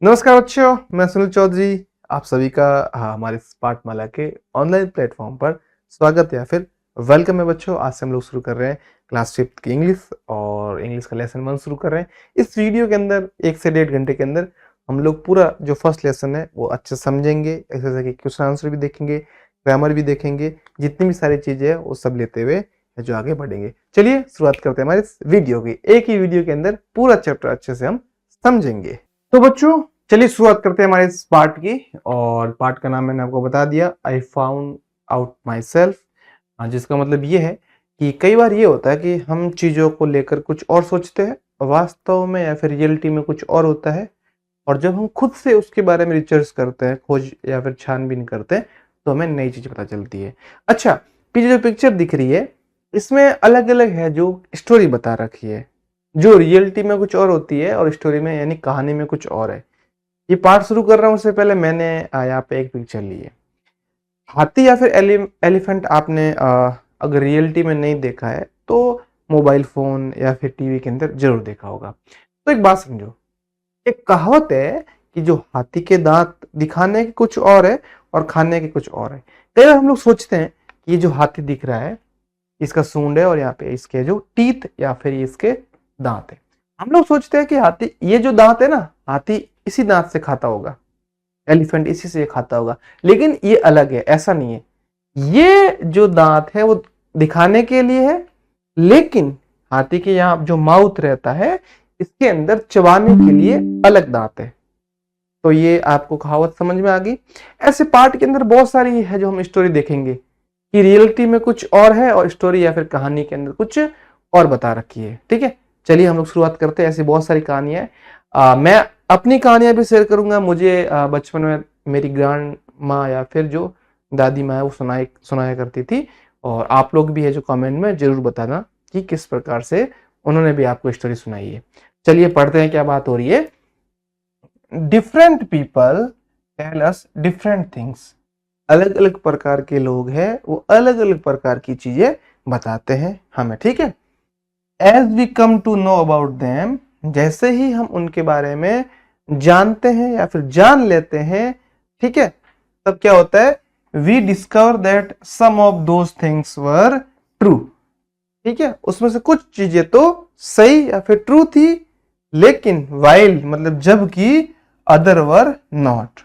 नमस्कार बच्चों, मैं सुनील चौधरी। आप सभी का हमारे इस पाठमाला के ऑनलाइन प्लेटफॉर्म पर स्वागत या फिर वेलकम है बच्चों। आज से हम लोग शुरू कर रहे हैं क्लास 5th की इंग्लिश और इंग्लिश का लेसन 1 शुरू कर रहे हैं। इस वीडियो के अंदर 1 से 1.5 घंटे के अंदर हम लोग पूरा जो फर्स्ट लेसन है वो अच्छे से समझेंगे, एक्सरसाइज के क्वेश्चन आंसर भी देखेंगे, ग्रामर भी देखेंगे, जितनी भी सारी चीजें है वो सब लेते हुए जो आगे बढ़ेंगे। चलिए शुरुआत करते हैं हमारे इस वीडियो की। एक ही वीडियो के अंदर पूरा चैप्टर अच्छे से हम समझेंगे। तो बच्चों चलिए शुरुआत करते हैं हमारे इस पार्ट की, और पार्ट का नाम मैंने आपको बता दिया, आई फाउंड आउट माई सेल्फ, जिसका मतलब ये है कि कई बार ये होता है कि हम चीज़ों को लेकर कुछ और सोचते हैं, वास्तव में या फिर रियलिटी में कुछ और होता है। और जब हम खुद से उसके बारे में रिसर्च करते हैं, खोज या फिर छानबीन करते हैं, तो हमें नई चीज़ पता चलती है। अच्छा, पीछे जो पिक्चर दिख रही है इसमें अलग अलग है जो स्टोरी बता रखी है, जो रियलिटी में कुछ और होती है और स्टोरी में यानी कहानी में कुछ और है। ये पार्ट शुरू कर रहा हूँ उससे पहले मैंने यहाँ पे एक पिक्चर ली है। हाथी या फिर एलिफेंट आपने अगर रियलिटी में नहीं देखा है तो मोबाइल फोन या फिर टीवी के अंदर जरूर देखा होगा। तो एक बात समझो, एक कहावत है कि जो हाथी के दांत दिखाने के कुछ और है और खाने के कुछ और है। कई बार हम लोग सोचते हैं कि ये जो हाथी दिख रहा है इसका सूंड है और यहाँ पे इसके जो टीथ या फिर इसके दांत है। हम लोग सोचते हैं कि हाथी, ये जो दांत है ना, हाथी इसी दांत से खाता होगा, एलिफेंट इसी से खाता होगा, लेकिन ये अलग है, ऐसा नहीं है। ये जो दांत है वो दिखाने के लिए है, लेकिन हाथी के यहाँ जो माउथ रहता है इसके अंदर चबाने के लिए अलग दांत है। तो ये आपको कहावत समझ में आ गई। ऐसे पार्ट के अंदर बहुत सारी है जो हम स्टोरी देखेंगे कि रियलिटी में कुछ और है और स्टोरी या फिर कहानी के अंदर कुछ और बता रखी है। ठीक है, चलिए हम लोग शुरुआत करते हैं। ऐसी बहुत सारी कहानियां हैं। मैं अपनी कहानियां भी शेयर करूंगा। मुझे बचपन में मेरी ग्रैंड माँ या फिर जो दादी माँ है वो सुनाया करती थी, और आप लोग भी है जो कमेंट में जरूर बताना कि किस प्रकार से उन्होंने भी आपको स्टोरी सुनाई है। चलिए पढ़ते हैं क्या बात हो रही है। Different people tell us different things. अलग अलग प्रकार के लोग हैं, वो अलग अलग प्रकार की चीजें बताते हैं हमें। ठीक है, as we come to know about them, जैसे ही हम उनके बारे में जानते हैं या फिर जान लेते हैं, ठीक है, तब क्या होता है, we discover that some of those things were true. ठीक है, उसमें से कुछ चीजें तो सही या फिर ट्रू थी, लेकिन वाइल मतलब जबकि अदर वर नॉट,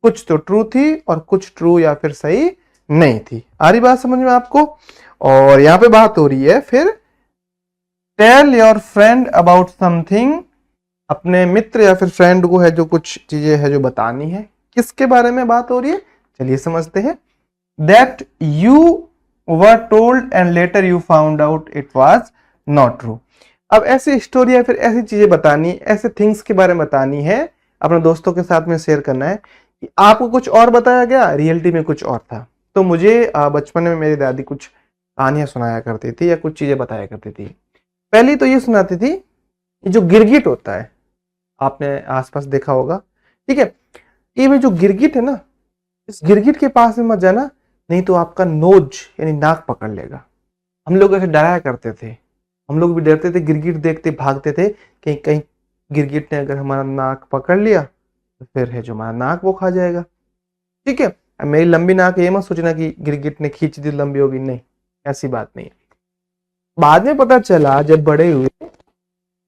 कुछ तो ट्रू थी और कुछ ट्रू या फिर सही नहीं थी। आ रही बात समझ में आपको। और यहाँ पे बात हो रही है फिर, tell your friend about something, अपने मित्र या फिर फ्रेंड को है जो कुछ चीजें है जो बतानी है। किसके बारे में बात हो रही है, चलिए समझते हैं। That you were told and later you found out it was not true. अब ऐसी स्टोरी या फिर ऐसी चीजें बतानी, ऐसे थिंग्स के बारे में बतानी है, अपने दोस्तों के साथ में शेयर करना है कि आपको कुछ और बताया गया, रियलिटी में कुछ और था। तो मुझे बचपन में मेरी दादी कुछ कहानियां सुनाया करती थी या कुछ चीजें बताया करती थी। पहली तो ये सुनाती थी, ये जो गिरगिट होता है आपने आसपास देखा होगा। ठीक है, ये जो गिरगिट है ना, इस गिरगिट के पास में मत जाना, नहीं तो आपका नोज यानी नाक पकड़ लेगा। हम लोग ऐसे डराया करते थे, हम लोग भी डरते थे, गिरगिट देखते भागते थे, कहीं कहीं गिरगिट ने अगर हमारा नाक पकड़ लिया तो फिर है जो हमारा नाक वो खा जाएगा। ठीक है, मेरी लंबी नाक, ये मत सोचना कि गिरगिट ने खींच दी लंबी होगी, नहीं, ऐसी बात नहीं। बाद में पता चला, जब बड़े हुए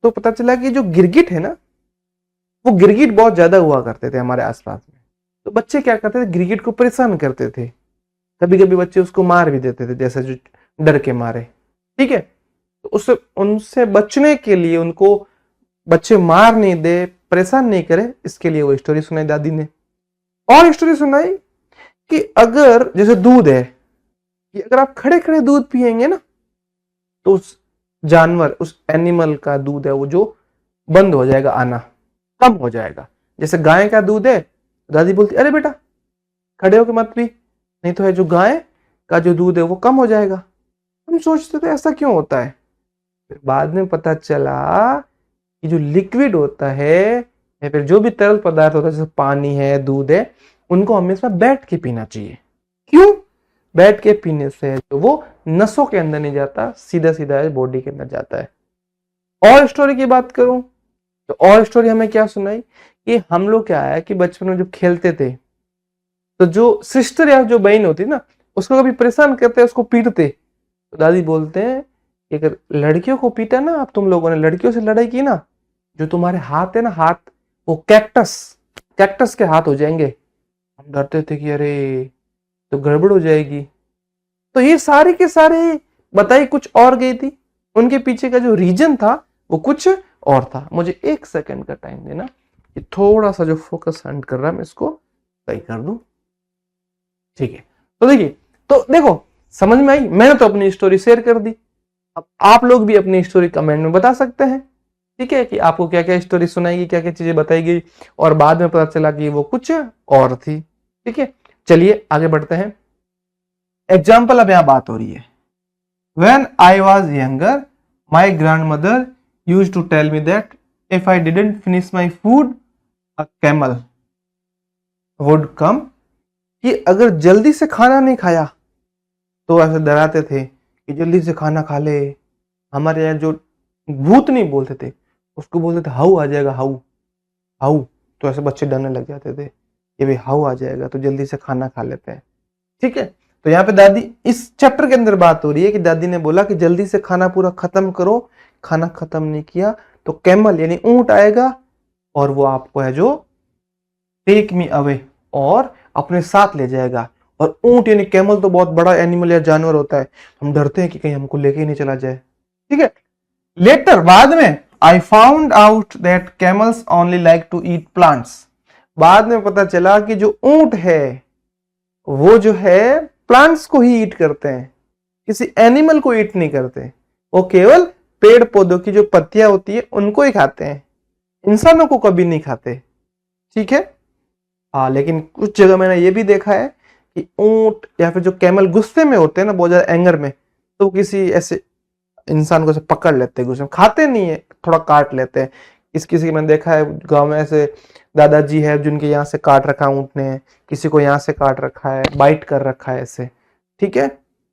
तो पता चला कि जो गिरगिट है ना, वो गिरगिट बहुत ज्यादा हुआ करते थे हमारे आसपास में। तो बच्चे क्या करते थे, गिरगिट को परेशान करते थे, कभी कभी बच्चे उसको मार भी देते थे, जैसे जो डर के मारे। ठीक है, तो उससे उनसे बचने के लिए, उनको बच्चे मार नहीं दे, परेशान नहीं करे, इसके लिए वो स्टोरी सुनाई दादी ने। और स्टोरी सुनाई कि अगर जैसे दूध है, कि अगर आप खड़े खड़े दूध पिएंगे ना, तो उस जानवर, उस एनिमल का दूध है वो जो बंद हो जाएगा आना, कम हो जाएगा। जैसे गाय का दूध है, दादी बोलती अरे बेटा खड़े होके मत पी, नहीं तो है जो गाय का जो दूध है वो कम हो जाएगा। हम सोचते थे ऐसा क्यों होता है, फिर बाद में पता चला कि जो लिक्विड होता है या फिर जो भी तरल पदार्थ होता है, जैसे पानी है, दूध है, उनको हमेशा बैठ के पीना चाहिए। क्यों? बैठ के पीने से तो वो नसों के अंदर नहीं जाता, सीधा सीधा बॉडी के अंदर जाता है। और स्टोरी की बात करूं तो और स्टोरी हमें क्या सुनाई कि हम लोग क्या है कि बचपन में जब खेलते थे तो जो सिस्टर या जो बहन होती ना उसको कभी परेशान करते, उसको पीटते, तो दादी बोलते हैं कि अगर लड़कियों को पीटा ना, आप तुम लोगों ने लड़कियों से लड़ाई की ना, जो तुम्हारे हाथ है ना, हाथ वो कैक्टस कैक्टस के हाथ हो जाएंगे। हम डरते थे कि अरे तो गड़बड़ हो जाएगी। तो ये सारे के सारे बताई कुछ और गई थी, उनके पीछे का जो रीजन था वो कुछ और था। मुझे 1 सेकंड का टाइम देना, ये थोड़ा सा जो फोकस हंट कर रहा है मैं इसको सही कर दूं। ठीक है, तो देखिए, तो देखो समझ में आई, मैंने तो अपनी स्टोरी शेयर कर दी। अब आप लोग भी अपनी स्टोरी कमेंट में बता सकते हैं, ठीक है, कि आपको क्या क्या स्टोरी सुनाई, क्या क्या चीजें बताई गई और बाद में पता चला कि वो कुछ और थी। ठीक है, चलिए आगे बढ़ते हैं। एग्जाम्पल अब यहां बात हो रही है। When I was younger, my grandmother used to tell me that if I didn't finish my food, a camel would come। कि अगर जल्दी से खाना नहीं खाया तो ऐसे डराते थे कि जल्दी से खाना खा ले। हमारे यहाँ जो भूत नहीं बोलते थे, उसको बोलते थे हाउ आ जाएगा, हाउ हाउ। तो ऐसे बच्चे डरने लग जाते थे कि भाई हाउ आ जाएगा तो जल्दी से खाना खा लेते हैं। ठीक है, तो यहाँ पे दादी, इस चैप्टर के अंदर बात हो रही है कि दादी ने बोला कि जल्दी से खाना पूरा खत्म करो, खाना खत्म नहीं किया तो कैमल यानी ऊंट आएगा और वो आपको है जो टेक मी अवे और अपने साथ ले जाएगा। और ऊंट यानी कैमल तो बहुत बड़ा एनिमल या जानवर होता है, हम डरते हैं कि कहीं हमको लेके ही नहीं चला जाए। ठीक है, लेटर बाद में I found out that camels only like to eat plants. बाद में पता चला कि जो ऊंट है वो जो है प्लांट्स को ही ईट करते हैं, किसी एनिमल को ईट नहीं करते। वो केवल पेड़ पौधों की जो पत्तियां होती है उनको ही खाते हैं, इंसानों को कभी नहीं खाते। ठीक है, हाँ, लेकिन कुछ जगह मैंने ये भी देखा है कि ऊंट या फिर जो कैमल गुस्से में होते हैं ना, बहुत ज्यादा एंगर में, तो किसी ऐसे इंसान को ऐसे पकड़ लेते हैं, गुस्से में खाते नहीं है, थोड़ा काट लेते हैं। किसी मैंने देखा है गांव में ऐसे दादाजी है जिनके यहाँ से काट रखा है ऊंट ने, किसी को यहाँ से काट रखा है, बाइट कर रखा है ऐसे। ठीक है,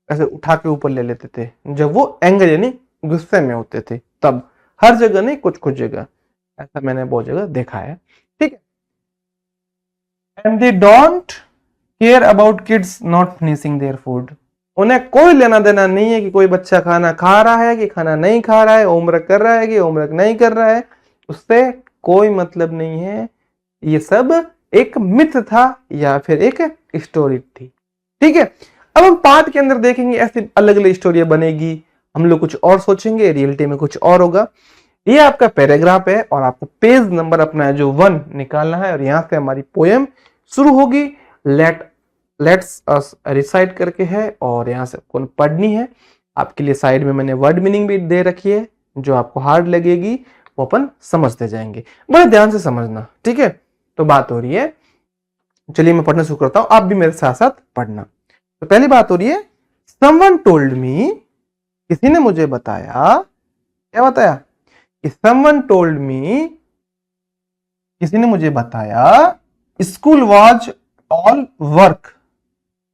ऐसे उठा के ऊपर ले लेते थे जब वो एंगर यानी गुस्से में होते थे तब। हर जगह नहीं, कुछ कुछ जगह ऐसा मैंने बहुत जगह देखा है। ठीक है, and they don't care about kids not finishing their food. उन्हें कोई लेना देना नहीं है कि कोई बच्चा खाना खा रहा है कि खाना नहीं खा रहा है, होमवर्क कर रहा है कि होमवर्क नहीं कर रहा है, उससे कोई मतलब नहीं है। ये सब एक मिथ था या फिर एक स्टोरी थी। ठीक है, अब हम पार्ट के अंदर देखेंगे ऐसी अलग अलग स्टोरी बनेगी, हम लोग कुछ और सोचेंगे, रियलिटी में कुछ और होगा। ये आपका पैराग्राफ है और आपको पेज नंबर अपना है जो 1 निकालना है और यहां से हमारी पोएम शुरू होगी। लेट्स अस रिसाइट करके है और यहां से आपको पढ़नी है। आपके लिए साइड में मैंने वर्ड मीनिंग भी दे रखी है, जो आपको हार्ड लगेगी वो अपन समझते जाएंगे, बड़े ध्यान से समझना। ठीक है, तो बात हो रही है, चलिए मैं पढ़ना शुरू करता हूं, आप भी मेरे साथ साथ पढ़ना। तो पहली बात हो रही है, समवन टोल्ड मी, किसी ने मुझे बताया। क्या बताया? कि समवन टोल्ड मी, किसी ने मुझे बताया, school was all work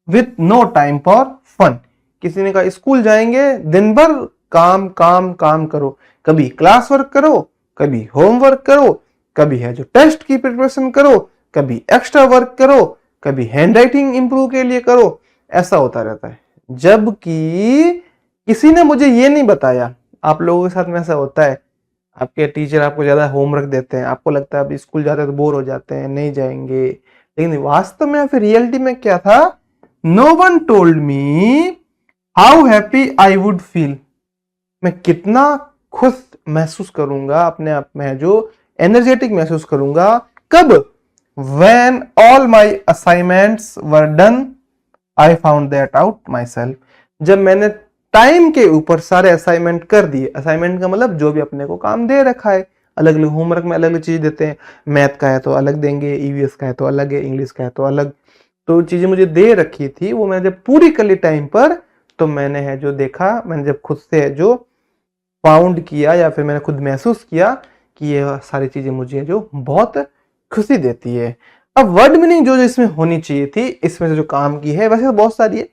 with no time for fun. किसी ने कहा स्कूल जाएंगे दिन भर काम काम काम करो, कभी क्लास वर्क करो, कभी होमवर्क करो, कभी है जो टेस्ट की प्रिपरेशन करो, कभी एक्स्ट्रा वर्क करो, कभी हैंड राइटिंग इंप्रूव के लिए करो। ऐसा होता रहता है, जबकि किसी ने मुझे ये नहीं बताया। आप लोगों के साथ में ऐसा होता है, आपके टीचर आपको ज्यादा होमवर्क देते हैं, आपको लगता है अब स्कूल जाते हैं तो बोर हो जाते हैं, नहीं जाएंगे, लेकिन वास्तव में फिर रियलिटी में क्या था? No one told me how happy I would feel. मैं कितना खुश महसूस करूंगा अपने आप में, जो एनर्जेटिक महसूस करूंगा। कब? When all my assignments were done, I found that out myself। जब मैंने टाइम के ऊपर सारे असाइनमेंट कर दिए। असाइनमेंट का मतलब जो भी अपने को काम दे रखा है, अलग अलग होमवर्क में अलग अलग चीज देते हैं, मैथ का है तो अलग देंगे, ईवीएस का है तो अलग है, इंग्लिश का है तो अलग। तो चीजें मुझे दे रखी थी, वो मैंने जब पूरी कर ली टाइम पर, तो मैंने है जो देखा, मैंने जब खुद से है जो फाउंड किया या फिर मैंने खुद महसूस किया कि ये सारी चीजें मुझे जो बहुत खुशी देती है। अब वर्ड मीनिंग जो इसमें होनी चाहिए थी, इसमें से जो काम की है, वैसे तो बहुत सारी है,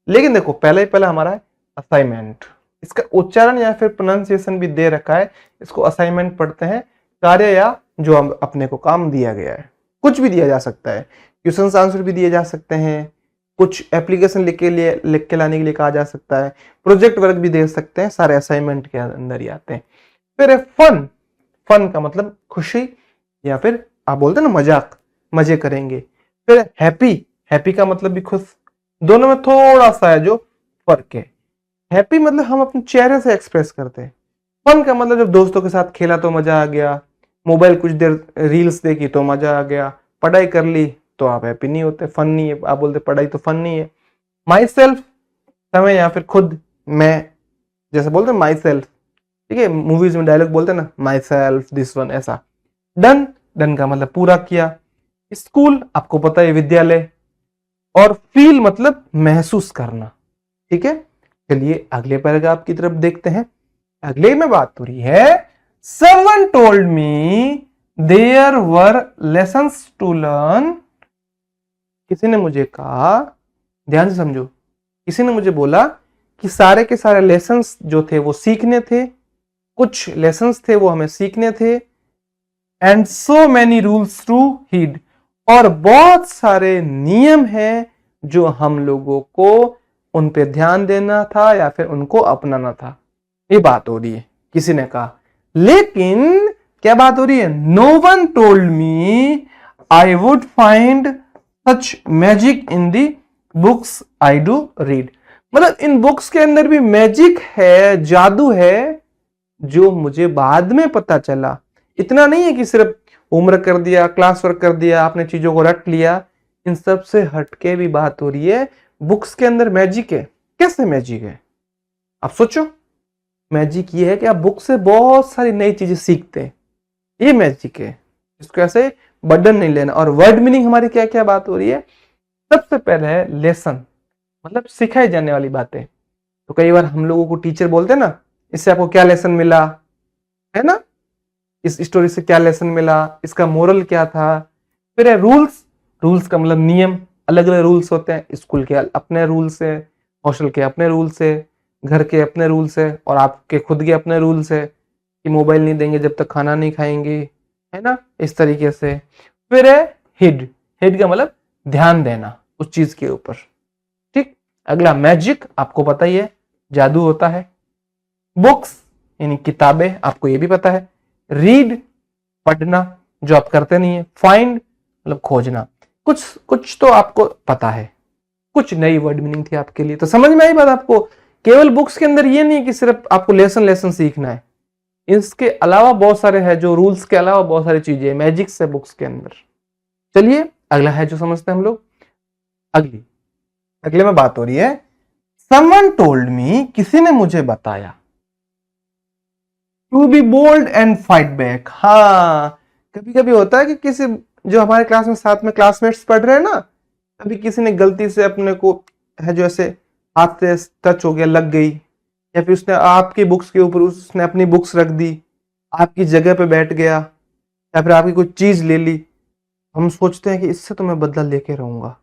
लेकिन देखो पहला हमारा है असाइनमेंट। इसका उच्चारण या फिर प्रोनाउंसिएशन भी दे रखा है, इसको असाइनमेंट पढ़ते हैं, कार्य या जो अपने को काम दिया गया है। कुछ भी दिया जा सकता है, क्वेश्चन आंसर भी दिए जा सकते हैं, कुछ एप्लीकेशन लिख के लाने के लिए कहा जा सकता है, प्रोजेक्ट वर्क भी दे सकते हैं, सारे असाइनमेंट के अंदर ही आते हैं। फिर है फन। फन का मतलब खुशी या फिर आप बोलते हैं ना मजाक, मजे करेंगे। फिर हैप्पी। हैप्पी का मतलब भी खुश। दोनों में थोड़ा सा है जो फर्क है। हैप्पी मतलब हम अपने चेहरे से एक्सप्रेस करते हैं। फन का मतलब जब दोस्तों के साथ खेला तो मजा आ गया, मोबाइल कुछ देर रील्स देखी तो मजा आ गया, पढ़ाई कर ली तो आप हैप्पी नहीं होते, फन नहीं है, आप बोलते पढ़ाई तो फन नहीं है। माई सेल्फ समय या फिर खुद, मैं, जैसे बोलते हैं माई सेल्फ, ठीक है, मूवीज में डायलॉग बोलते हैं ना, माई सेल्फ दिस वन, ऐसा। डन। डन का मतलब पूरा किया। स्कूल आपको पता है विद्यालय। और फील मतलब महसूस करना। ठीक है, चलिए अगले पैराग्राफ की तरफ देखते हैं। अगले में बात हो रही है, someone told me there were lessons to learn। किसी ने मुझे कहा, ध्यान से समझो, किसी ने मुझे बोला कि सारे के सारे लेसन्स जो थे वो सीखने थे, कुछ लेसन्स थे वो हमें सीखने थे। And so many rules to heed, और बहुत सारे नियम हैं जो हम लोगों को उन पे ध्यान देना था या फिर उनको अपनाना था। ये बात हो रही है, किसी ने कहा। लेकिन क्या बात हो रही है, no one told me I would find such magic in the books I do read. मतलब इन बुक्स के अंदर भी मैजिक है, जादू है, जो मुझे बाद में पता चला। इतना नहीं है कि सिर्फ होमवर्क कर दिया, क्लास वर्क कर दिया, आपने चीजों को रट लिया। इन सब से हटके भी बात हो रही है, बुक्स के अंदर मैजिक है। कैसे मैजिक है, आप सोचो। मैजिक ये है कि आप बुक से बहुत सारी नई चीजें सीखते हैं, ये मैजिक है। इसको ऐसे बर्डन नहीं लेना। और वर्ड मीनिंग हमारी क्या क्या बात हो रही है, सबसे पहले है लेसन, मतलब सिखाई जाने वाली बातें। तो कई बार हम लोगों को टीचर बोलते हैं ना, इससे आपको क्या लेसन मिला, है ना, इस स्टोरी से क्या लेसन मिला, इसका मोरल क्या था। फिर है रूल्स। रूल्स का मतलब नियम, अलग अलग रूल्स होते हैं, स्कूल के अपने रूल्स है, हॉस्टल के अपने रूल्स है, घर के अपने रूल्स है, और आपके खुद के अपने रूल्स है कि मोबाइल नहीं देंगे जब तक खाना नहीं खाएंगे, है ना, इस तरीके से। फिर है हिड। हिड का मतलब ध्यान देना उस चीज के ऊपर। ठीक, अगला मैजिक, आपको पता ही है, जादू होता है। बुक्स यानी किताबें, आपको ये भी पता है। रीड पढ़ना, जो आप करते नहीं है। फाइंड मतलब खोजना। कुछ कुछ तो आपको पता है, कुछ नई वर्ड मीनिंग थी आपके लिए। तो समझ में आई बात आपको। केवल बुक्स के अंदर ये नहीं है कि सिर्फ आपको लेसन लेसन सीखना है, इसके अलावा बहुत सारे हैं, जो रूल्स के अलावा बहुत सारी चीजें मैजिक्स है बुक्स के अंदर। चलिए अगला है जो समझते हैं हम लोग। अगले में बात हो रही है, समवन टोल्ड मी, किसी ने मुझे बताया, to be bold and fight back. हाँ, कभी कभी होता है कि किसी, जो हमारे क्लास में साथ में क्लासमेट्स पढ़ रहे हैं ना, कभी किसी ने गलती से अपने को है जो ऐसे हाथ से टच हो गया, लग गई, या फिर उसने आपकी बुक्स के ऊपर उसने अपनी बुक्स रख दी, आपकी जगह पे बैठ गया, या फिर आपकी कोई चीज ले ली। हम सोचते हैं कि इससे तो मैं बदला लेके रहूंगा,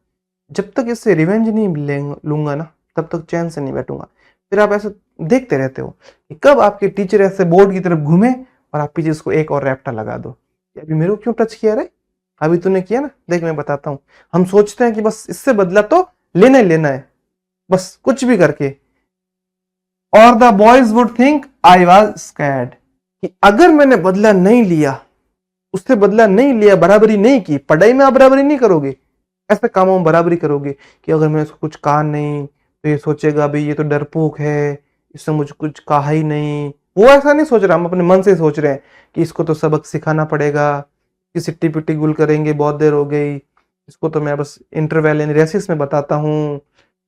जब तक इससे रिवेंज नहीं लूंगा ना तब तक चैन से नहीं बैठूंगा। फिर आप ऐसे देखते रहते हो कि कब आपके टीचर ऐसे बोर्ड की तरफ घूमे और आप पीछे इसको एक और रैप्टा लगा दो, अभी मेरे को क्यों टच किया रे, अभी तूने किया ना, देख मैं बताता हूं। हम सोचते हैं कि बस इससे बदला तो लेना ही लेना है, बस कुछ भी करके। और the boys would think I was scared, कि अगर मैंने बदला नहीं लिया, उससे बदला नहीं लिया, बराबरी नहीं की, पढ़ाई में आप बराबरी नहीं करोगे, ऐसे कामों में बराबरी करोगे कि अगर मैंने उसको कुछ कहा नहीं तो ये सोचेगा भाई ये तो डरपोक है, इसने मुझे कुछ कहा ही नहीं। वो ऐसा नहीं सोच रहा, हम अपने मन से सोच रहे हैं कि इसको तो सबक सिखाना पड़ेगा, कि सिट्टी पिट्टी गुल करेंगे, बहुत देर हो गई, इसको तो मैं बस इंटरवल यानी रेसिस में बताता हूँ,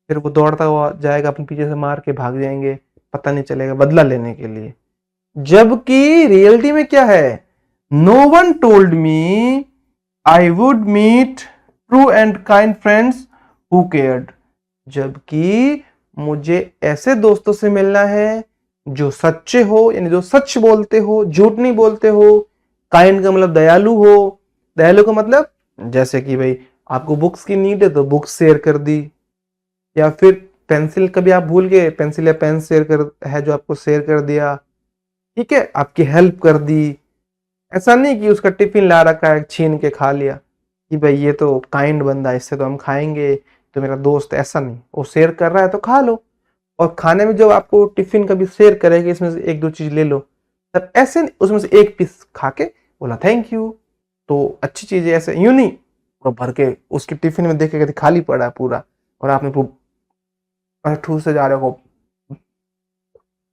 फिर वो दौड़ता हुआ जाएगा, अपने पीछे से मार के भाग जाएंगे, पता नहीं चलेगा, बदला लेने के लिए। जबकि रियलिटी में क्या है, no one told me I would meet true and kind friends who cared. जबकि मुझे ऐसे दोस्तों से मिलना है जो सच्चे हो, यानी जो सच बोलते हो, झूठ नहीं बोलते हो। काइंड का मतलब दयालु हो। दयालु का मतलब जैसे कि भाई आपको बुक्स की नीड है तो बुक्स शेयर कर दी, या फिर पेंसिल कभी आप भूल गए, पेंसिल या पेन शेयर कर है जो आपको शेयर कर दिया, ठीक है, आपकी हेल्प कर दी। ऐसा नहीं कि उसका टिफिन ला रखा है छीन के खा लिया कि भाई ये तो काइंड बंदा है, इससे तो हम खाएंगे, तो मेरा दोस्त। ऐसा नहीं, वो शेयर कर रहा है तो खा लो। और खाने में जब आपको टिफिन कभी शेयर करेगा, इसमें से एक दो चीज ले लो, तब ऐसे नहीं उसमें से एक पीस खा के बोला थैंक यू, तो अच्छी चीज है। ऐसे यूं नहीं पूरा भर के उसकी टिफिन में देखेगा कि खाली पड़ा है पूरा, और आपने ठूस से जा रहे हो,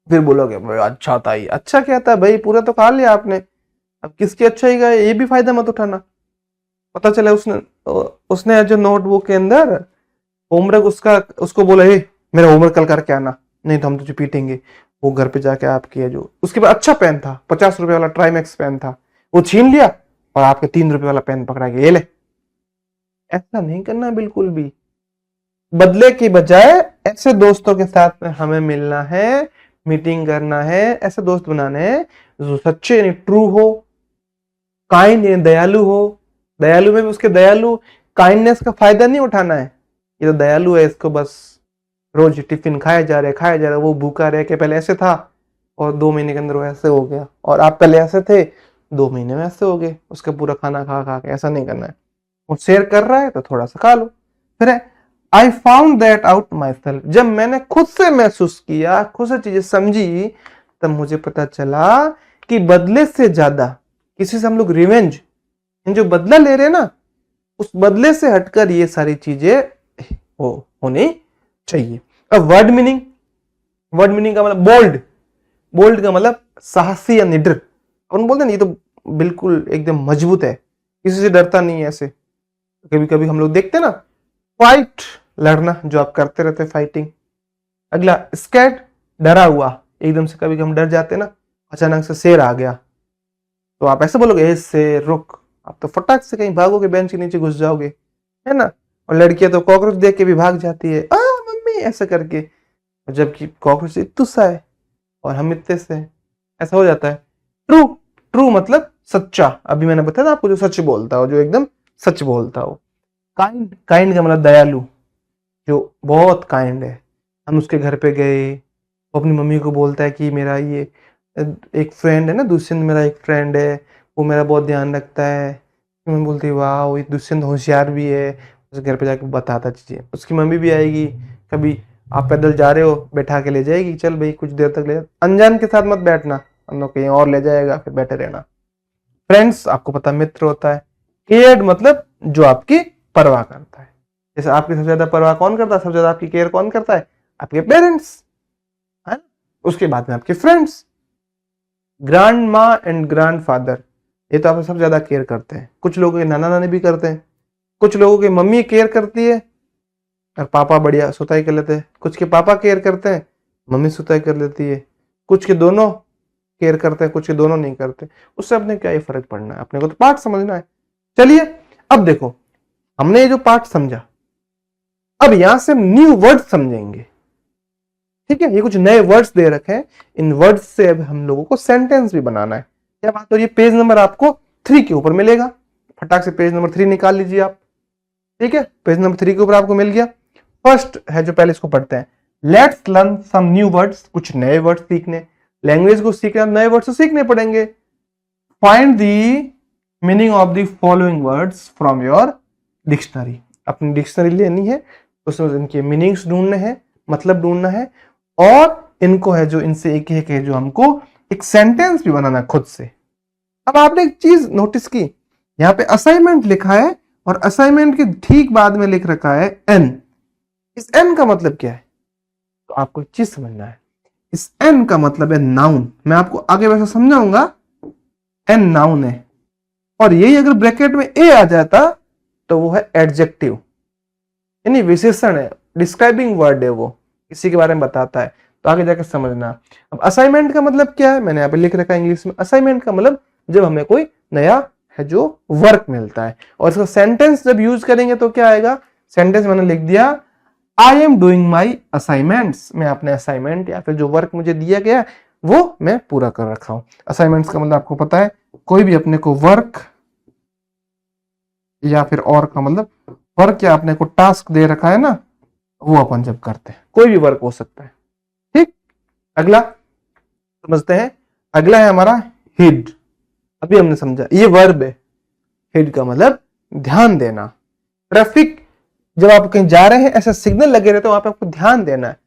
फिर बोलोगे भाई अच्छा था, ये अच्छा क्या था भाई, पूरा तो खा लिया आपने, अब किसकी अच्छाई का ये भी फायदा मत उठाना। पता चला उसने उसने जो नोटबुक के अंदर होमवर्क उसका उसको बोला, हे मेरा होमवर्क कल करके आना, नहीं तो हम तुझे पीटेंगे। वो घर पे जाके आपकी जो उसके पास अच्छा पेन था, 50 रुपए वाला ट्राइमेक्स पेन था, वो छीन लिया और आपके 3 रुपए वाला पेन पकड़ा के ये ले। ऐसा नहीं करना बिल्कुल भी। बदले की बजाय ऐसे दोस्तों के साथ में हमें मिलना है, मीटिंग करना है, ऐसे दोस्त बनाने हैं जो सच्चे यानी ट्रू हो, काइंड यानी दयालु हो। दयालु में भी उसके दयालु काइंडनेस का फायदा नहीं उठाना है। ये तो दयालु है, इसको बस रोज टिफिन खाया जा रहे, वो भूखा रह के पहले ऐसे था और 2 महीने के अंदर वो ऐसे हो गया, और आप पहले ऐसे थे 2 महीने में ऐसे हो गए, उसका पूरा खाना खा खा के। ऐसा नहीं करना है। वो शेयर कर रहा है तो थोड़ा सा खा लो। फिर आई found that out myself, जब मैंने खुद से महसूस किया, खुद से चीजें समझी, तब मुझे पता चला कि बदले से ज्यादा किसी से हम लोग रिवेंज, जो बदला ले रहे हैं ना, उस बदले से हटकर ये सारी चीजें होनी चाहिए। अब वर्ड मीनिंग, वर्ड मीनिंग का मतलब बोल्ड, बोल्ड का मतलब साहसी या निडर। अपन बोलते हैं ये तो बिल्कुल एकदम मजबूत है, किसी से डरता नहीं है। ऐसे कभी कभी हम लोग देखते हैं ना, फाइट, लड़ना जो आप करते रहते हैं, फाइटिंग। अगला स्कैर्ड, डरा हुआ, एकदम से कभी हम डर जाते हैं ना, अचानक से शेर आ गया, तो आप ऐसे बोलोगे शेर रुक, आप तो फटाक से कहीं भागोगे, बेंच के नीचे घुस जाओगे, है ना। और लड़कियां तो कॉकरोच देख के भी भाग जाती है, मम्मी ऐसा करके, जबकि कॉकरोच इतना सा है और हम इतने से, ऐसा हो जाता है। ट्रू, ट्रू मतलब सच्चा। अभी मैंने बताया ना आपको, जो सच बोलता हो, जो एकदम सच बोलता हो। काइंड, काइंड का मतलब दयालु, जो बहुत काइंड है। हम उसके घर पे गए, वो अपनी मम्मी को बोलता है कि मेरा ये एक फ्रेंड है ना, दुष्यंत मेरा एक फ्रेंड है, वो मेरा बहुत ध्यान रखता है। मम्मी बोलती वाह ये दुष्यंत होशियार भी है, उसके घर पे जाके बताता चीजें। उसकी मम्मी भी आएगी, कभी आप पैदल जा रहे हो, बैठा के ले जाएगी, चल भाई कुछ देर तक ले, अनजान के साथ मत बैठना, कहीं और ले जाएगा, फिर बैठे रहना। फ्रेंड्स आपको पता मित्र होता है। केयर्ड मतलब जो आपकी परवाह करता है। जैसे आपकी सबसे ज्यादा परवाह कौन करता है, सबसे ज्यादा आपकी केयर कौन करता है, आपके पेरेंट्स, है ना। उसके बाद में आपके फ्रेंड्स, ग्रैंड माँ एंड ग्रैंड फादर, ये तो आपसे सबसे ज्यादा केयर करते हैं। कुछ लोगों के नाना नानी भी करते हैं, कुछ लोगों की मम्मी केयर करती है और पापा बढ़िया सुताई कर लेते हैं, कुछ के पापा केयर करते हैं, मम्मी सुताई कर लेती है, कुछ के दोनों केयर करते हैं, कुछ के दोनों नहीं करते। उससे अपने क्या ही फर्क पड़ना है, अपने को तो पाठ समझना है। चलिए अब देखो, हमने ये जो पाठ समझा, अब यहां से हम न्यू वर्ड समझेंगे। ठीक है, ये कुछ नए वर्ड्स दे रखे हैं, इन वर्ड्स से अब हम लोगों को सेंटेंस भी बनाना है। क्या बात हो रही है, पेज नंबर आपको 3 के ऊपर मिलेगा, फटाक से पेज नंबर 3 निकाल लीजिए आप। ठीक है, पेज नंबर 3 के ऊपर आपको मिल गया। फर्स्ट है जो, पहले इसको पढ़ते हैं। Let's learn some new words, कुछ नए वर्ड्स सीखने, लैंग्वेज को सीखना, नए वर्ड्स तो सीखने पड़ेंगे। Find the meaning of the following words from your dictionary, अपनी डिक्शनरी लेनी है, उसमें इनके मीनिंग्स ढूंढने हैं, मतलब ढूंढना है, और इनको है जो, इनसे एक एक है जो हमको एक सेंटेंस भी बनाना है खुद से। अब आपने एक चीज नोटिस की, यहाँ पे असाइनमेंट लिखा है और असाइनमेंट के ठीक बाद में लिख रखा है एन। इस एन का मतलब क्या है, तो आपको एक चीज समझना है। इस एन का मतलब है नाउन, मैं आपको आगे वैसे समझाऊंगा। एन नाउन है, और यही अगर ब्रैकेट में ए आ जाता तो वो है एडजेक्टिव, यानी विशेषण है, डिस्क्राइबिंग वर्ड है, वो किसी के बारे में बताता है। तो आगे जाकर समझना। अब असाइनमेंट का मतलब क्या है, मैंने यहाँ पे लिख रखा है इंग्लिश में। असाइनमेंट का मतलब जब हमें कोई नया है जो वर्क मिलता है, और इसका सेंटेंस जब यूज करेंगे तो क्या आएगा, सेंटेंस मैंने लिख दिया, I am doing my assignments, मैं अपने असाइनमेंट या फिर जो वर्क मुझे दिया गया वो मैं पूरा कर रखा हूं। असाइनमेंट्स का मतलब आपको पता है, कोई भी अपने को वर्क या फिर और का मतलब वर्क या अपने को टास्क दे रखा है ना, वो अपन जब करते हैं, कोई भी वर्क हो सकता है। ठीक, अगला समझते हैं। अगला है हमारा हिड। अभी हमने समझा ये वर्ब है। हिड का मतलब ध्यान देना। ट्रैफिक, जब आप कहीं जा रहे हैं ऐसा सिग्नल लगे रहते तो वहां पे आपको ध्यान देना है।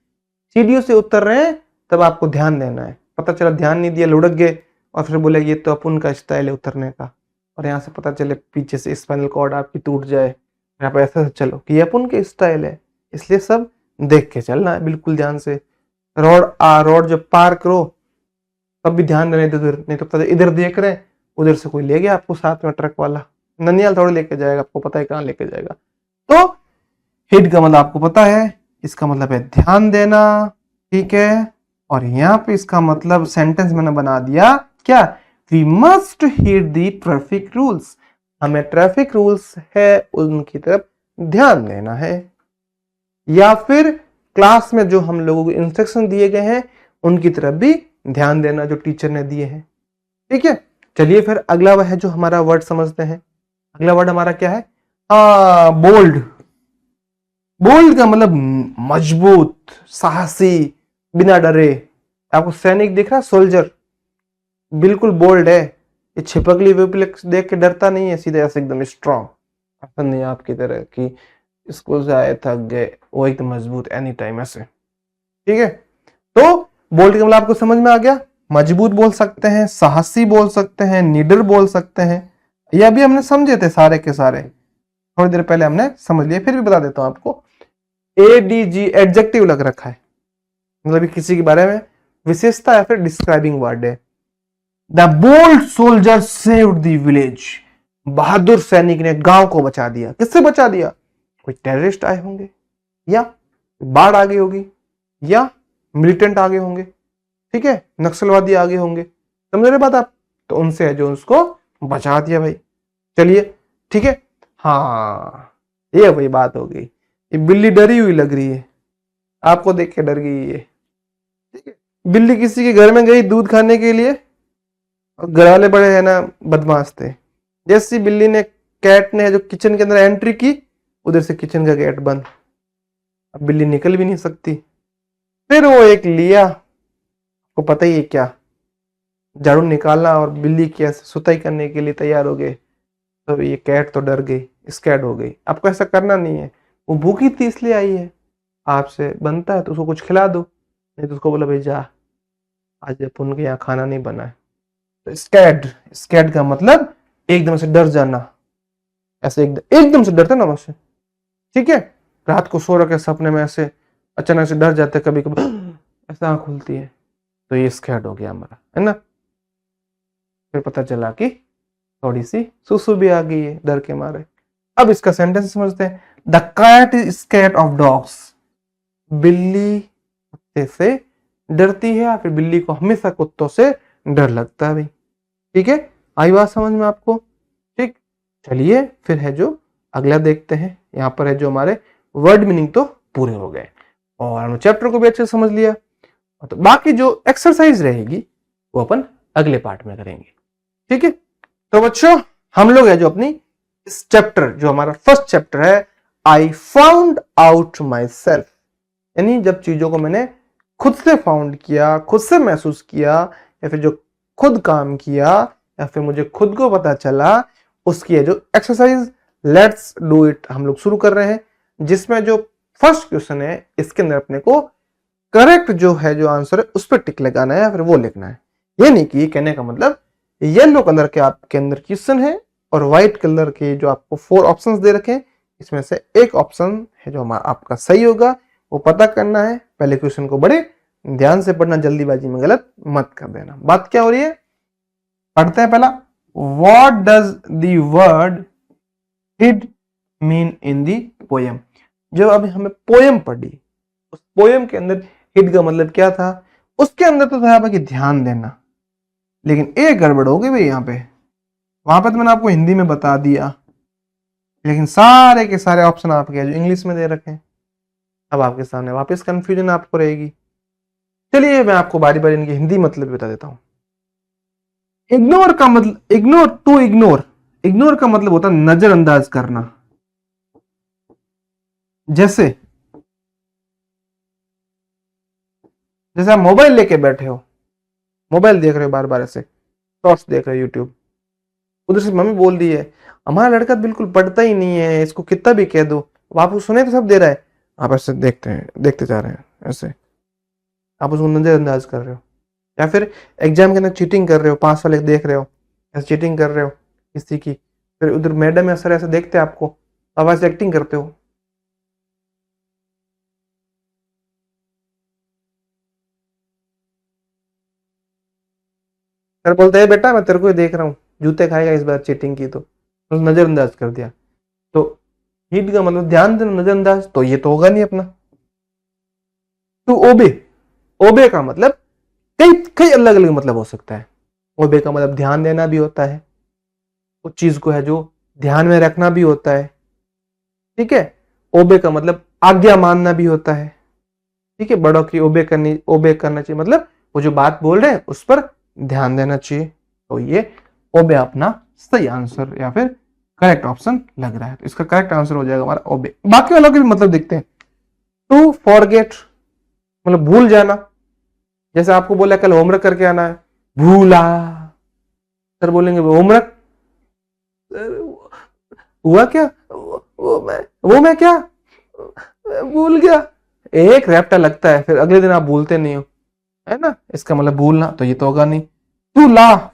सीढ़ियों से उतर रहे हैं तब आपको ध्यान देना है। पता चला ध्यान नहीं दिया, लुढ़क गए और फिर बोले ये तो अपन का स्टाइल है उतरने का, और यहाँ से पता चले पीछे से स्पाइनल कॉर्ड आपकी टूट जाए। यहाँ पे ऐसा चलो कि ये अपन के स्टाइल है, इसलिए सब देख के चलना है बिल्कुल ध्यान से। रोड जब पार करो तब भी ध्यान देना इधर, नहीं तो पता इधर देख रहे हैं उधर से कोई ले गया आपको साथ में ट्रक वाला, ननियाल थोड़ी लेके जाएगा, आपको पता है कहाँ लेके जाएगा। तो हिड का मतलब आपको पता है, इसका मतलब है ध्यान देना, ठीक है। और यहाँ पे इसका मतलब सेंटेंस मैंने बना दिया क्या, we must heed the traffic rules, हमें ट्रैफिक रूल्स है उनकी तरफ ध्यान देना है। या फिर क्लास में जो हम लोगों को इंस्ट्रक्शन दिए गए हैं उनकी तरफ भी ध्यान देना जो टीचर ने दिए हैं, ठीक है। चलिए फिर अगला वह है जो हमारा वर्ड समझते हैं। अगला वर्ड हमारा क्या है, बोल्ड। बोल्ड का मतलब मजबूत, साहसी, बिना डरे। आपको सैनिक दिख रहा है, सोल्जर, बिल्कुल बोल्ड है, ये छिपकली विपलिक देख के डरता नहीं है, सीधे ऐसे एकदम स्ट्रांग। ऐसा नहीं आपकी तरह कि स्कूल से आए थक गए, वो एकदम मजबूत एनी टाइम ऐसे, ठीक है। तो बोल्ड का मतलब आपको समझ में आ गया, मजबूत बोल सकते हैं, साहसी बोल सकते हैं, निडर बोल सकते हैं। ये अभी हमने समझे थे सारे के सारे, थोड़ी देर पहले हमने समझ लिया, फिर भी बता देता हूं आपको। एडीजी एडजेक्टिव लग रखा है, मतलब किसी के बारे में विशेषता या फिर डिस्क्राइबिंग वर्ड है। The bold soldier saved the village, बहादुर सैनिक ने गांव को बचा दिया। किससे बचा दिया, कोई टेररिस्ट आए होंगे, या बाढ़ आ गई होगी, या मिलिटेंट आगे होंगे, ठीक है, नक्सलवादी आगे होंगे, समझ रहे बात आप, तो उनसे है जो उसको बचा दिया भाई। चलिए ठीक है, हाँ ये वही बात हो गई। ये बिल्ली डरी हुई लग रही है, आपको देख के डर गई है, ठीक है। बिल्ली किसी के घर में गई दूध खाने के लिए, और घर वाले बड़े है ना बदमाश थे, जैसी बिल्ली ने कैट ने जो किचन के अंदर एंट्री की, उधर से किचन का गेट बंद, अब बिल्ली निकल भी नहीं सकती। फिर वो एक लिया, को पता ही है क्या, झाड़ू निकालना, और बिल्ली की ऐसे सुताई करने के लिए तैयार हो गए। तो ये कैट तो डर गई, स्कैड हो गई। आपको ऐसा करना नहीं है, वो भूखी थी इसलिए आई है, आपसे बनता है तो उसको कुछ खिला दो, नहीं तो उसको बोला भाई जा, आज अपन के यहाँ खाना नहीं बना है। तो स्कैड, स्कैड का मतलब एकदम से डर जाना, ऐसे एकदम से डरते ना वैसे, ठीक है। रात को सो रखे सपने में ऐसे अचानक से डर जाते, कभी कभी ऐसा आंख खुलती है, तो ये स्कैड हो गया हमारा, है ना। फिर पता चला कि थोड़ी सी सुसु भी आ गई है डर के मारे। अब इसका सेंटेंस समझते हैं। The cat is scared of dogs, बिल्ली कुत्ते से डरती है, या फिर बिल्ली को हमेशा कुत्तों से डर लगता है भाई, ठीक है। आई बात समझ में आपको, ठीक। चलिए फिर है जो अगला देखते हैं। यहाँ पर है जो हमारे वर्ड मीनिंग तो पूरे हो गए, और हमने चैप्टर को भी अच्छे से समझ लिया, तो बाकी जो एक्सरसाइज रहेगी वो अपन अगले पार्ट में करेंगे, ठीक है। तो बच्चों हम लोग है जो अपनी इस चैप्टर, जो हमारा फर्स्ट चैप्टर है, आई फाउंड आउट माई सेल्फ, यानी जब चीजों को मैंने खुद से फाउंड किया, खुद से महसूस किया, या फिर जो खुद काम किया, या फिर मुझे खुद को पता चला, उसकी है जो एक्सरसाइज लेट्स डू इट हम लोग शुरू कर रहे हैं, जिसमें जो फर्स्ट क्वेश्चन है इसके अंदर अपने को करेक्ट जो है जो आंसर है उस पर टिक लगाना है, या फिर वो लिखना है। ये नहीं कि कहने का मतलब येलो कलर के आपके अंदर क्वेश्चन है और व्हाइट कलर के जो आपको 4 ऑप्शंस दे रखे हैं, इसमें से एक ऑप्शन है जो हमारा आपका सही होगा, वो पता करना है। पहले क्वेश्चन को बड़े ध्यान से पढ़ना, जल्दीबाजी में गलत मत कर देना। बात क्या हो रही है, पढ़ते हैं पहला, what does the word heed mean in the poem. जब अभी हमें पोएम पढ़ी, उस पोएम के अंदर हिड का मतलब क्या था, उसके अंदर तो था कि ध्यान देना, लेकिन एक गड़बड़ हो गई भाई यहाँ पे। वहां पे तो मैंने आपको हिंदी में बता दिया, लेकिन सारे के सारे ऑप्शन आपके जो इंग्लिश में दे रखे हैं, अब आपके सामने वापस कंफ्यूजन आपको रहेगी। चलिए मैं आपको बारी बारी इनकी हिंदी मतलब बता देता हूं। इग्नोर का मतलब, इग्नोर टू इग्नोर, इग्नोर का मतलब होता है नजरअंदाज करना। जैसे जैसे आप मोबाइल लेके बैठे हो, मोबाइल देख रहे हो बार बार, ऐसे शॉर्ट्स देख रहे हो यूट्यूब, उधर से मम्मी बोल रही है हमारा लड़का तो बिल्कुल पढ़ता ही नहीं है, इसको कितना भी कह दो। अब आप उसको सुने तो सब दे रहा है, आप ऐसे देखते हैं, देखते जा रहे हैं, ऐसे आप उसको नजरअंदाज कर रहे हो। या फिर एग्जाम के अंदर चीटिंग कर रहे हो, पास वाले देख रहे हो, ऐसे चीटिंग कर रहे हो किसी की, फिर उधर मैडम या सर ऐसे देखते हैं आपको, अब ऐसे एक्टिंग करते हो। सर बोलते हैं बेटा मैं तेरे को ही देख रहा हूँ, जूते खाएगा इस बार चीटिंग की तो नजरअंदाज कर दिया। तो हीट का मतलब ध्यान देना, नजरअंदाज तो ये तो होगा नहीं अपना। टू ओबे, ओबे का मतलब कई कई अलग अलग मतलब हो सकता है। ओबे का मतलब ध्यान देना भी होता है, उस चीज को है जो ध्यान में रखना भी होता है, ठीक है। ओबे का मतलब आज्ञा मानना भी होता है, ठीक है। बड़ों की ओबे करना चाहिए, मतलब वो जो बात बोल रहे हैं उस पर ध्यान देना चाहिए। तो ये ओबे अपना सही आंसर या फिर करेक्ट ऑप्शन लग रहा है। तो इसका करेक्ट आंसर हो जाएगा हमारा ओबे। बाकी वालों के भी मतलब देखते हैं। टू फॉरगेट मतलब भूल जाना, जैसे आपको बोला कल होमवर्क करके आना है, भूला, सर बोलेंगे होमवर्क हुआ क्या, वो मैं क्या भूल गया, एक रैप्टा लगता है, फिर अगले दिन आप भूलते नहीं हो, है ना। इसका मतलब भूलना तो ये तो होगा नहीं। टू लाफ,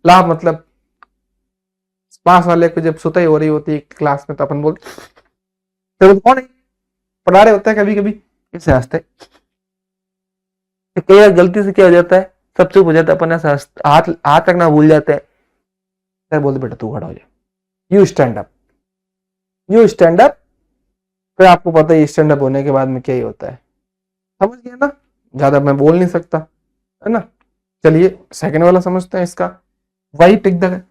लाफ मतलब पास वाले को जब सुताई हो रही होती है क्लास में तो अपन बोलते तो कौन पढ़ा रहे होते हैं, कभी कभी इसे हंसते। कई बार गलती से क्या हो जाता है, सब चुप हो जाता है, अपन ऐसा हाथ हाथ रखना भूल जाते हैं। सर बोलते बेटा तू खड़ा हो जा, you stand up, you stand up. फिर आपको पता है स्टैंड अप होने के बाद में क्या ही होता है, समझ गया ना। ज्यादा मैं बोल नहीं सकता, है ना। चलिए सेकंड वाला समझते हैं इसका। Why tick the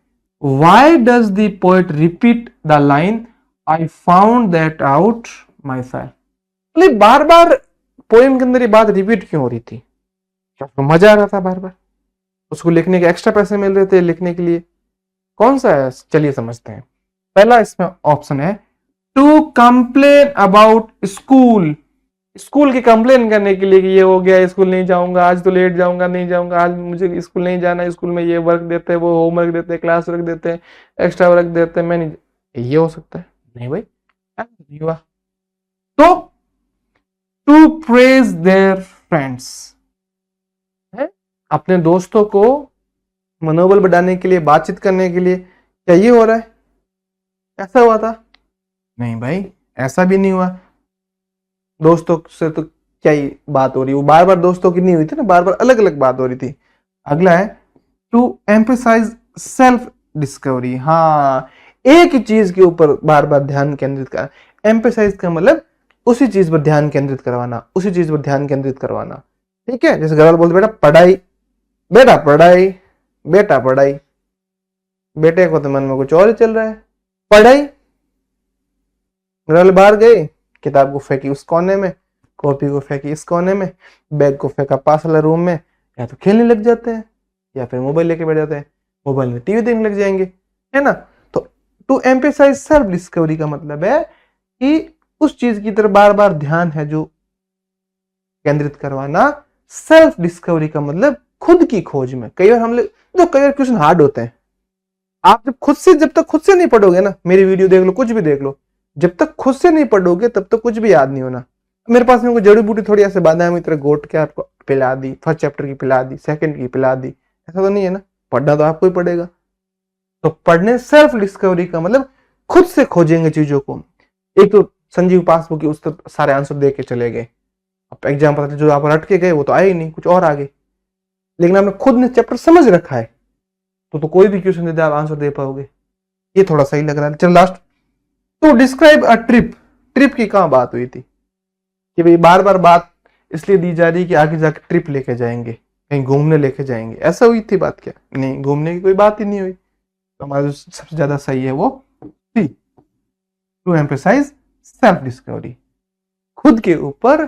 why does the poet repeat the line I found that out myself. बार बार पोएम के अंदर ये बात रिपीट क्यों हो रही थी, क्या उसको मजा आ रहा था बार बार, उसको लिखने के एक्स्ट्रा पैसे मिल रहे थे लिखने के लिए, कौन सा है। चलिए समझते हैं। पहला इसमें ऑप्शन है to complain about school, school की कंप्लेन करने के लिए कि ये हो गया, स्कूल नहीं जाऊंगा, आज तो लेट जाऊंगा, नहीं जाऊंगा, आज मुझे स्कूल नहीं जाना, स्कूल में ये वर्क देते हैं, वो होमवर्क देते हैं, क्लास वर्क देते हैं, एक्स्ट्रा वर्क देते हैं, मैं नहीं, ये हो सकता है। नहीं भाई नहीं हुआ। तो टू प्रेज देयर फ्रेंड्स है, अपने दोस्तों को मनोबल बढ़ाने के लिए, बातचीत करने के लिए, क्या ये हो रहा है, ऐसा हुआ था। नहीं भाई ऐसा भी नहीं हुआ। दोस्तों से तो क्या ही बात हो रही, वो बार बार दोस्तों की नहीं हुई थी ना, बार बार अलग अलग बात हो रही थी। अगला है टू एम्फेसाइज सेल्फ डिस्कवरी। हाँ, एक ही चीज के ऊपर बार बार ध्यान केंद्रित कर, एम्फेसाइज का मतलब उसी चीज पर ध्यान केंद्रित करवाना, उसी चीज पर ध्यान केंद्रित करवाना, ठीक है। जैसे घर वाले बोलते बेटा पढ़ाई, बेटा पढ़ाई, बेटा पढ़ाई, बेटे को तो मन में कुछ और ही चल रहा है, पढ़ाई। घर वाले बाहर गए, किताब को फेंकी उस कोने में, कॉपी को फेंकी इस कोने में, बैग को फेंका पास वाला रूम में, या तो खेलने लग जाते हैं या फिर मोबाइल लेके बैठ जाते हैं, मोबाइल में टीवी देखने लग जाएंगे, है ना। तो टू एम्फेसाइज सेल्फ डिस्कवरी का मतलब है कि उस चीज की तरफ बार बार ध्यान है जो केंद्रित करवाना। सेल्फ डिस्कवरी का मतलब खुद की खोज में। कई बार हम लोग जो कई बार क्वेश्चन हार्ड होते हैं, आप जब तक खुद से नहीं पढ़ोगे ना, मेरी वीडियो देख लो, कुछ भी देख लो, जब तक खुद से नहीं पढ़ोगे तब तक कुछ भी याद नहीं होना। मेरे पास में कोई जड़ी बूटी थोड़ी ऐसे बादाम की तरह गोट के आपको पिला दी, फर्स्ट चैप्टर की पिला दी, सेकंड की पिला दी, ऐसा तो नहीं है ना। पढ़ना तो आपको ही पड़ेगा। तो पढ़ने सेल्फ डिस्कवरी का मतलब खुद से खोजेंगे चीजों को। एक तो संजीव पासबुक की उस तो सारे आंसर दे के चले गए, अब एग्जाम पता जो आप रट के गए वो तो आए ही नहीं, कुछ और आगे। लेकिन आपने खुद ने चैप्टर समझ रखा है तो कोई भी क्वेश्चन दे दे आप आंसर दे पाओगे। ये थोड़ा सही लग रहा है। चलो last, to describe a trip. Trip की कहां बात हुई थी कि भाई बार बार बात इसलिए दी जा रही कि आगे जाकर ट्रिप लेके जाएंगे, कहीं घूमने लेके जाएंगे, ऐसा हुई थी बात क्या? नहीं, घूमने की कोई बात ही नहीं हुई। तो हमारा जो सबसे ज्यादा सही है वो सी, टू एम्फेसाइज सेल्फ डिस्कवरी। खुद के ऊपर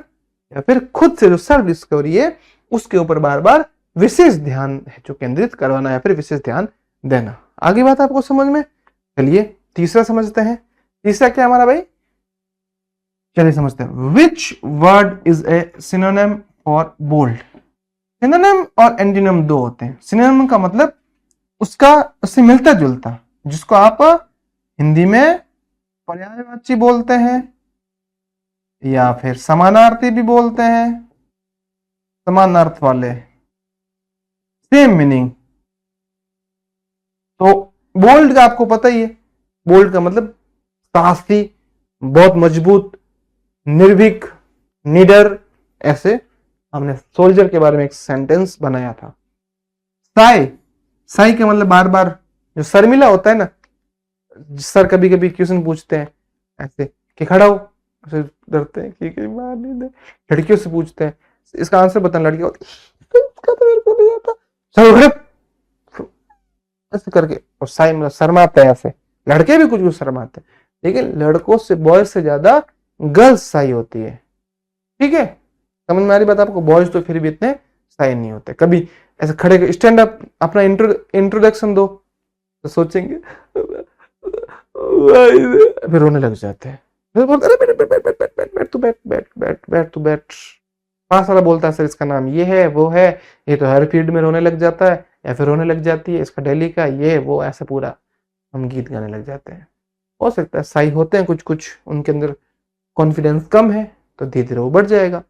या फिर खुद से जो सेल्फ डिस्कवरी है उसके ऊपर बार बार विशेष ध्यान है जो केंद्रित करवाना या फिर विशेष ध्यान देना। आगे बात आपको समझ में। चलिए तीसरा समझते हैं। तीसरा क्या हमारा भाई, चलिए समझते हैं। Which word is a synonym for bold. Synonym और एंटोनिम दो होते हैं। सिनोनिम का मतलब उसका उससे मिलता जुलता, जिसको आप हिंदी में पर्यायवाची बोलते हैं या फिर समानार्थी भी बोलते हैं, समानार्थ वाले, सेम मीनिंग। तो बोल्ड का आपको पता ही है, बोल्ड का मतलब साहसी, बहुत मजबूत, निर्भीक, निडर, ऐसे हमने सोल्जर के बारे में एक सेंटेंस बनाया था। साई, साई का मतलब बार बार जो शर्मिला होता है ना, सर कभी कभी क्वेश्चन पूछते हैं ऐसे कि खड़ा हो, डरते हैं कि मार नहीं दे, लड़कियों से पूछते हैं इसका आंसर बताना, लड़की इसका तो मेरे को नहीं आता, चलो ऐसे करके, और साई मतलब शर्माते हैं ऐसे, लड़के भी कुछ कुछ शर्माते हैं, लेकिन लड़कों से बॉयज से ज्यादा गर्ल्स साई होती है। ठीक है, समझ में आ रही बात आपको? बॉयज तो फिर भी इतने साई नहीं होते। कभी ऐसे खड़े स्टैंड अप अपना इंट्रोडक्शन दो तो सोचेंगे, फिर रोने लग जाते हैं, फिर बोलते अरे बैठ बैठ बैठ बैठ बैठ बैठ तू बैठ बैठ बैठ बैठ तू बैठ। पास वाला बोलता है सर इसका नाम ये है वो है, ये तो हर फील्ड में रोने लग जाता है या फिर रोने लग जाती है, इसका डेली का ये वो, ऐसा पूरा हम गीत गाने लग जाते हैं। हो सकता है सही होते हैं कुछ कुछ, उनके अंदर कॉन्फिडेंस कम है, तो धीरे धीरे वो बढ़ जाएगा।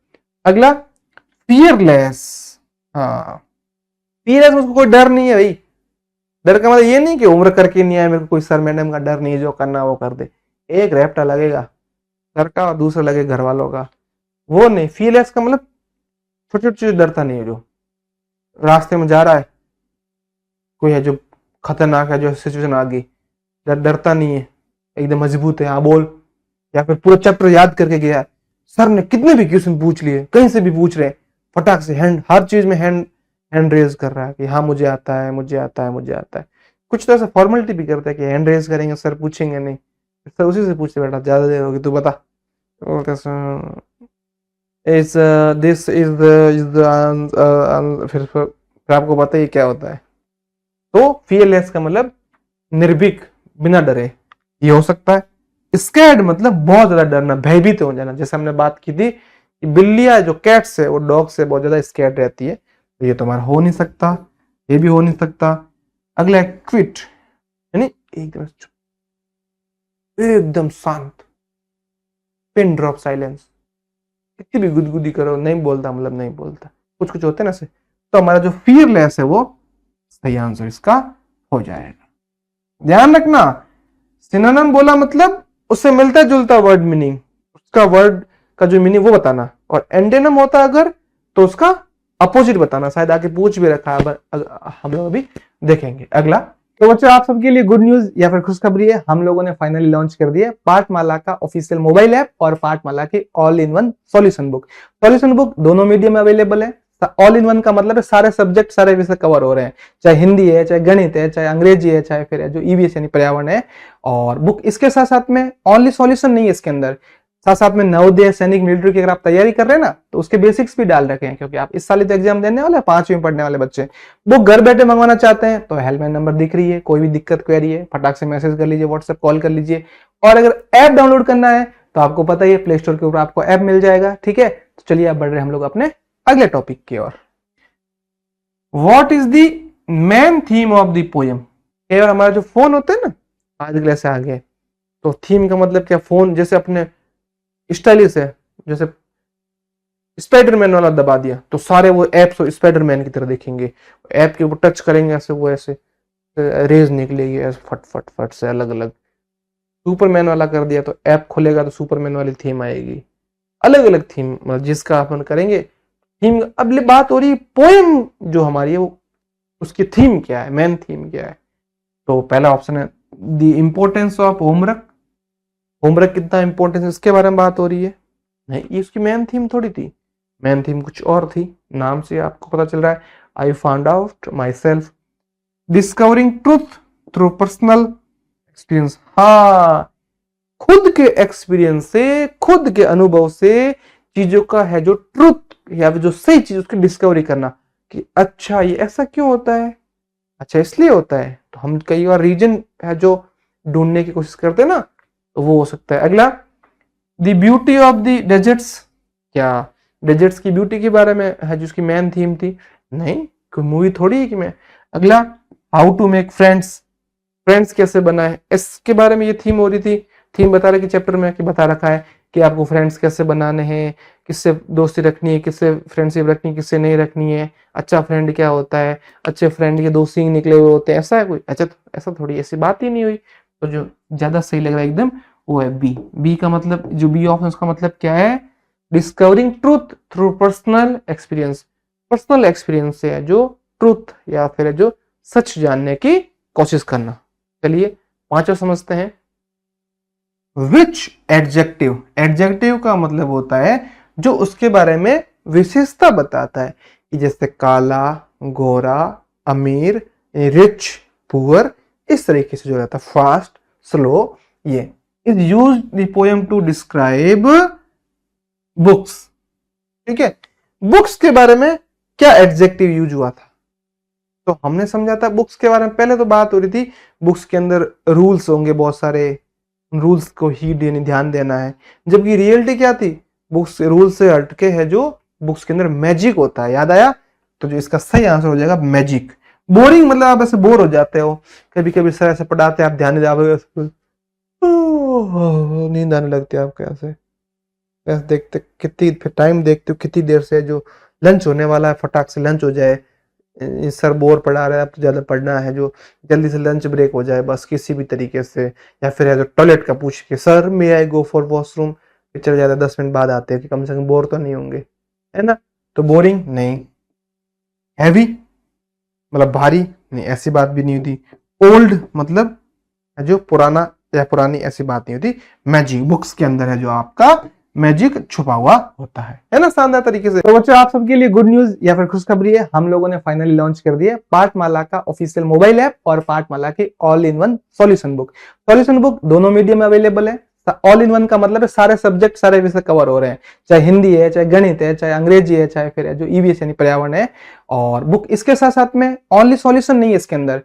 अगला फियरलेस। हाँ, फियरलेस, उसको कोई डर नहीं है भाई। डर का मतलब ये नहीं कि उम्र करके नहीं आया, मेरे को कोई सर मैडम का डर नहीं है, जो करना वो कर दे। एक रैप्टा लगेगा सर का और दूसरा लगे घर वालों का, वो नहीं। फियरलेस का मतलब छोटी छोटी चीज डरता नहीं है, जो रास्ते में जा रहा है, कोई है जो खतरनाक है, जो सिचुएशन आ गई, डरता नहीं है, एकदम मजबूत है, हाँ बोल। या फिर पूरा चैप्टर याद करके गया, सर ने कितने भी क्वेश्चन पूछ लिए, कहीं से भी पूछ रहे, फटाक से हैंड, हर चीज में हैंड रेज कर रहा है कि हाँ मुझे आता है मुझे आता है मुझे आता है। कुछ तो ऐसा फॉर्मेलिटी भी करता है कि हैंड रेज करेंगे, सर पूछेंगे नहीं, सर उसी से पूछते बेटा ज्यादा देर होगी तू बता, बोलते इज दिस इज फिर आपको पता ही क्या होता है। तो फियरलेस का मतलब निर्भीक, बिना डरे, ये हो सकता है। स्कैर्ड मतलब बहुत ज्यादा डरना, भयभीत हो जाना, जैसे हमने बात की थी कि बिल्लियां जो कैट्स है वो डॉग से बहुत ज्यादा स्कैर्ड रहती है, तो ये तुम्हारा हो नहीं सकता, ये भी हो नहीं सकता। अगला है क्विट, यानी एकदम चुप, एकदम शांत, पिन ड्रॉप साइलेंस, कितनी भी गुदगुदी करो नहीं बोलता, मतलब नहीं बोलता, कुछ कुछ होते हैं ना से। तो हमारा जो फियरलेस है वो सही आंसर इसका हो जाएगा। ध्यान रखना, सिनोनिम बोला मतलब उससे मिलता जुलता वर्ड मीनिंग, उसका वर्ड का जो मीनिंग वो बताना, और एंटोनिम होता अगर तो उसका अपोजिट बताना। शायद आगे पूछ भी रखा है, हम लोग अभी देखेंगे। अगला, तो बच्चों आप सबके लिए गुड न्यूज या फिर खुशखबरी है, हम लोगों ने फाइनली लॉन्च कर दिया पाठमाला का ऑफिशियल मोबाइल ऐप और पाठमाला के all in one solution book. Solution book दोनों मीडियम में अवेलेबल है। ऑल इन वन का मतलब है सारे सब्जेक्ट सारे विषय कवर हो रहे हैं, चाहे हिंदी है, चाहे गणित है, चाहे अंग्रेजी है, चाहे फिर जो ईवीएस यानी पर्यावरण है। और बुक इसके साथ साथ में ओनली सॉल्यूशन नहीं है इसके अंदर, साथ साथ में नवोदय, सैनिक, मिलिट्री की अगर आप तैयारी कर रहे हैं ना, तो उसके बेसिक्स भी डाल रखे हैं, क्योंकि आप इस साल तो एग्जाम देने वाले, 5वीं में पढ़ने वाले बच्चे बुक घर बैठे मंगवाना चाहते हैं तो हेल्पलाइन नंबर दिख रही है, कोई भी दिक्कत क्वेरी है फटाक से मैसेज कर लीजिए, व्हाट्सएप कॉल कर लीजिए। और अगर ऐप डाउनलोड करना है तो आपको पता ही है प्ले स्टोर के ऊपर आपको ऐप मिल जाएगा। ठीक है, तो चलिए आप बढ़ रहे हम लोग अपने अगले टॉपिक की ओर। What is the main theme of the poem. कई बार हमारा जो फोन होता है ना, आजकल ऐसे आ गए, तो थीम का मतलब क्या, फोन जैसे अपने स्टाइलिश है, जैसे स्पाइडरमैन वाला दबा दिया तो सारे वो एप्स स्पाइडरमैन की तरह दिखेंगे, ऐप के ऊपर टच करेंगे ऐसे वो ऐसे रेज निकलेगी ऐसे फट फट फट से अलग अलग। सुपरमैन वाला कर दिया तो ऐप खुलेगा तो सुपरमैन वाली थीम आएगी, अलग अलग थीम, मतलब जिसका अपन करेंगे थीम। अब बात हो रही है पोएम जो हमारी है वो, उसकी थीम क्या है, मेन थीम क्या है। तो पहला ऑप्शन है the importance of homework. Homework कितना इंपॉर्टेंस इसके बारे में बात हो रही है। नहीं, ये उसकी मेन थीम थोड़ी थी, मेन थीम कुछ और थी, नाम से आपको पता चल रहा है। आई found out my self, discovering truth through personal experience. हाँ, खुद के एक्सपीरियंस से, खुद के अनुभव से चीजों का है जो ट्रूथ या जो सही चीज उसकी डिस्कवरी करना, कि अच्छा ये ऐसा क्यों होता है, अच्छा इसलिए होता है। तो हम कई बार रीजन है जो ढूंढने की कोशिश करते हैं ना, तो वो हो सकता है। अगला, the beauty of the deserts. क्या डेजर्ट्स की ब्यूटी के बारे में है जिसकी मेन थीम थी? नहीं, कोई मूवी थोड़ी है कि मैं। अगला, how to make friends. Friends कैसे बनाए, इसके बारे में ये थीम हो रही थी। थीम बता रहे कि चैप्टर में कि बता रखा है कि आपको फ्रेंड्स कैसे बनाने हैं, किससे दोस्ती रखनी है, किससे फ्रेंडशिप रखनी है, किससे नहीं रखनी है, अच्छा फ्रेंड क्या होता है, अच्छे फ्रेंड के दो सींग निकले हुए होते हैं, ऐसा है कोई? अच्छा, ऐसा थोड़ी, ऐसी बात ही नहीं हुई। तो जो ज्यादा सही लग रहा है एकदम वो है बी। बी का मतलब, जो बी ऑप्शन, उसका मतलब क्या है? Discovering truth through personal experience. Personal experience से है जो ट्रूथ या फिर जो सच जानने की कोशिश करना। चलिए पांचवा समझते हैं। विच एडजेक्टिव, एडजेक्टिव का मतलब होता है जो उसके बारे में विशेषता बताता है, कि जैसे काला, गोरा, अमीर, रिच, पुअर, इस तरीके से जो रहता है, फास्ट, स्लो, ये is use the poem to describe books. ठीक है, बुक्स के बारे में क्या एडजेक्टिव यूज हुआ था? तो हमने समझा था बुक्स के बारे में, पहले तो बात हो रही थी बुक्स के अंदर रूल्स होंगे बहुत सारे, रूल्स को ही ध्यान देना है, जबकि रियलिटी क्या थी? बुक्स रूल से हटके है जो बुक्स के अंदर मैजिक होता है। याद आया? तो जो इसका सही आंसर हो जाएगा मैजिक। बोरिंग मतलब आप ऐसे बोर हो जाते हो, कभी कभी सर ऐसे पढ़ाते आप ध्यान नहीं, नींद आने लगती है आपको ऐसे, ऐसे देखते कितनी टाइम देखते हो कितनी देर से, जो लंच होने वाला है फटाक से लंच हो जाए, सर बोर पढ़ा रहा है, अब तो ज्यादा पढ़ना है, जो जल्दी से लंच ब्रेक हो जाए बस किसी भी तरीके से, या फिर जो टॉयलेट का पूछ के sir may I go for washroom, चले जाता 10 मिनट बाद आते हैं कि कम से कम बोर तो नहीं होंगे, है ना? तो बोरिंग नहीं। हैवी मतलब भारी नहीं, ऐसी बात भी नहीं होती। ओल्ड मतलब जो पुराना या पुरानी, ऐसी बात नहीं होती। मैजिक बुक्स के अंदर है जो आपका मैजिक छुपा हुआ होता है ना, शानदार तरीके से। तो बच्चों आप सबके लिए गुड न्यूज या फिर खुशखबरी है, हम लोगों ने फाइनली लॉन्च कर दिया पाठमाला का ऑफिशियल मोबाइल ऐप और पाठमाला की all in one solution book. Solution book दोनों मीडियम में अवेलेबल है। ऑल इन वन का मतलब है सारे सब्जेक्ट सारे विषय कवर हो रहे हैं, चाहे हिंदी है, चाहे गणित है, चाहे अंग्रेजी है, चाहे फिर जो ईवीएस यानी पर्यावरण है। और बुक इसके साथ साथ में ओनली सॉल्यूशन नहीं है, इसके अंदर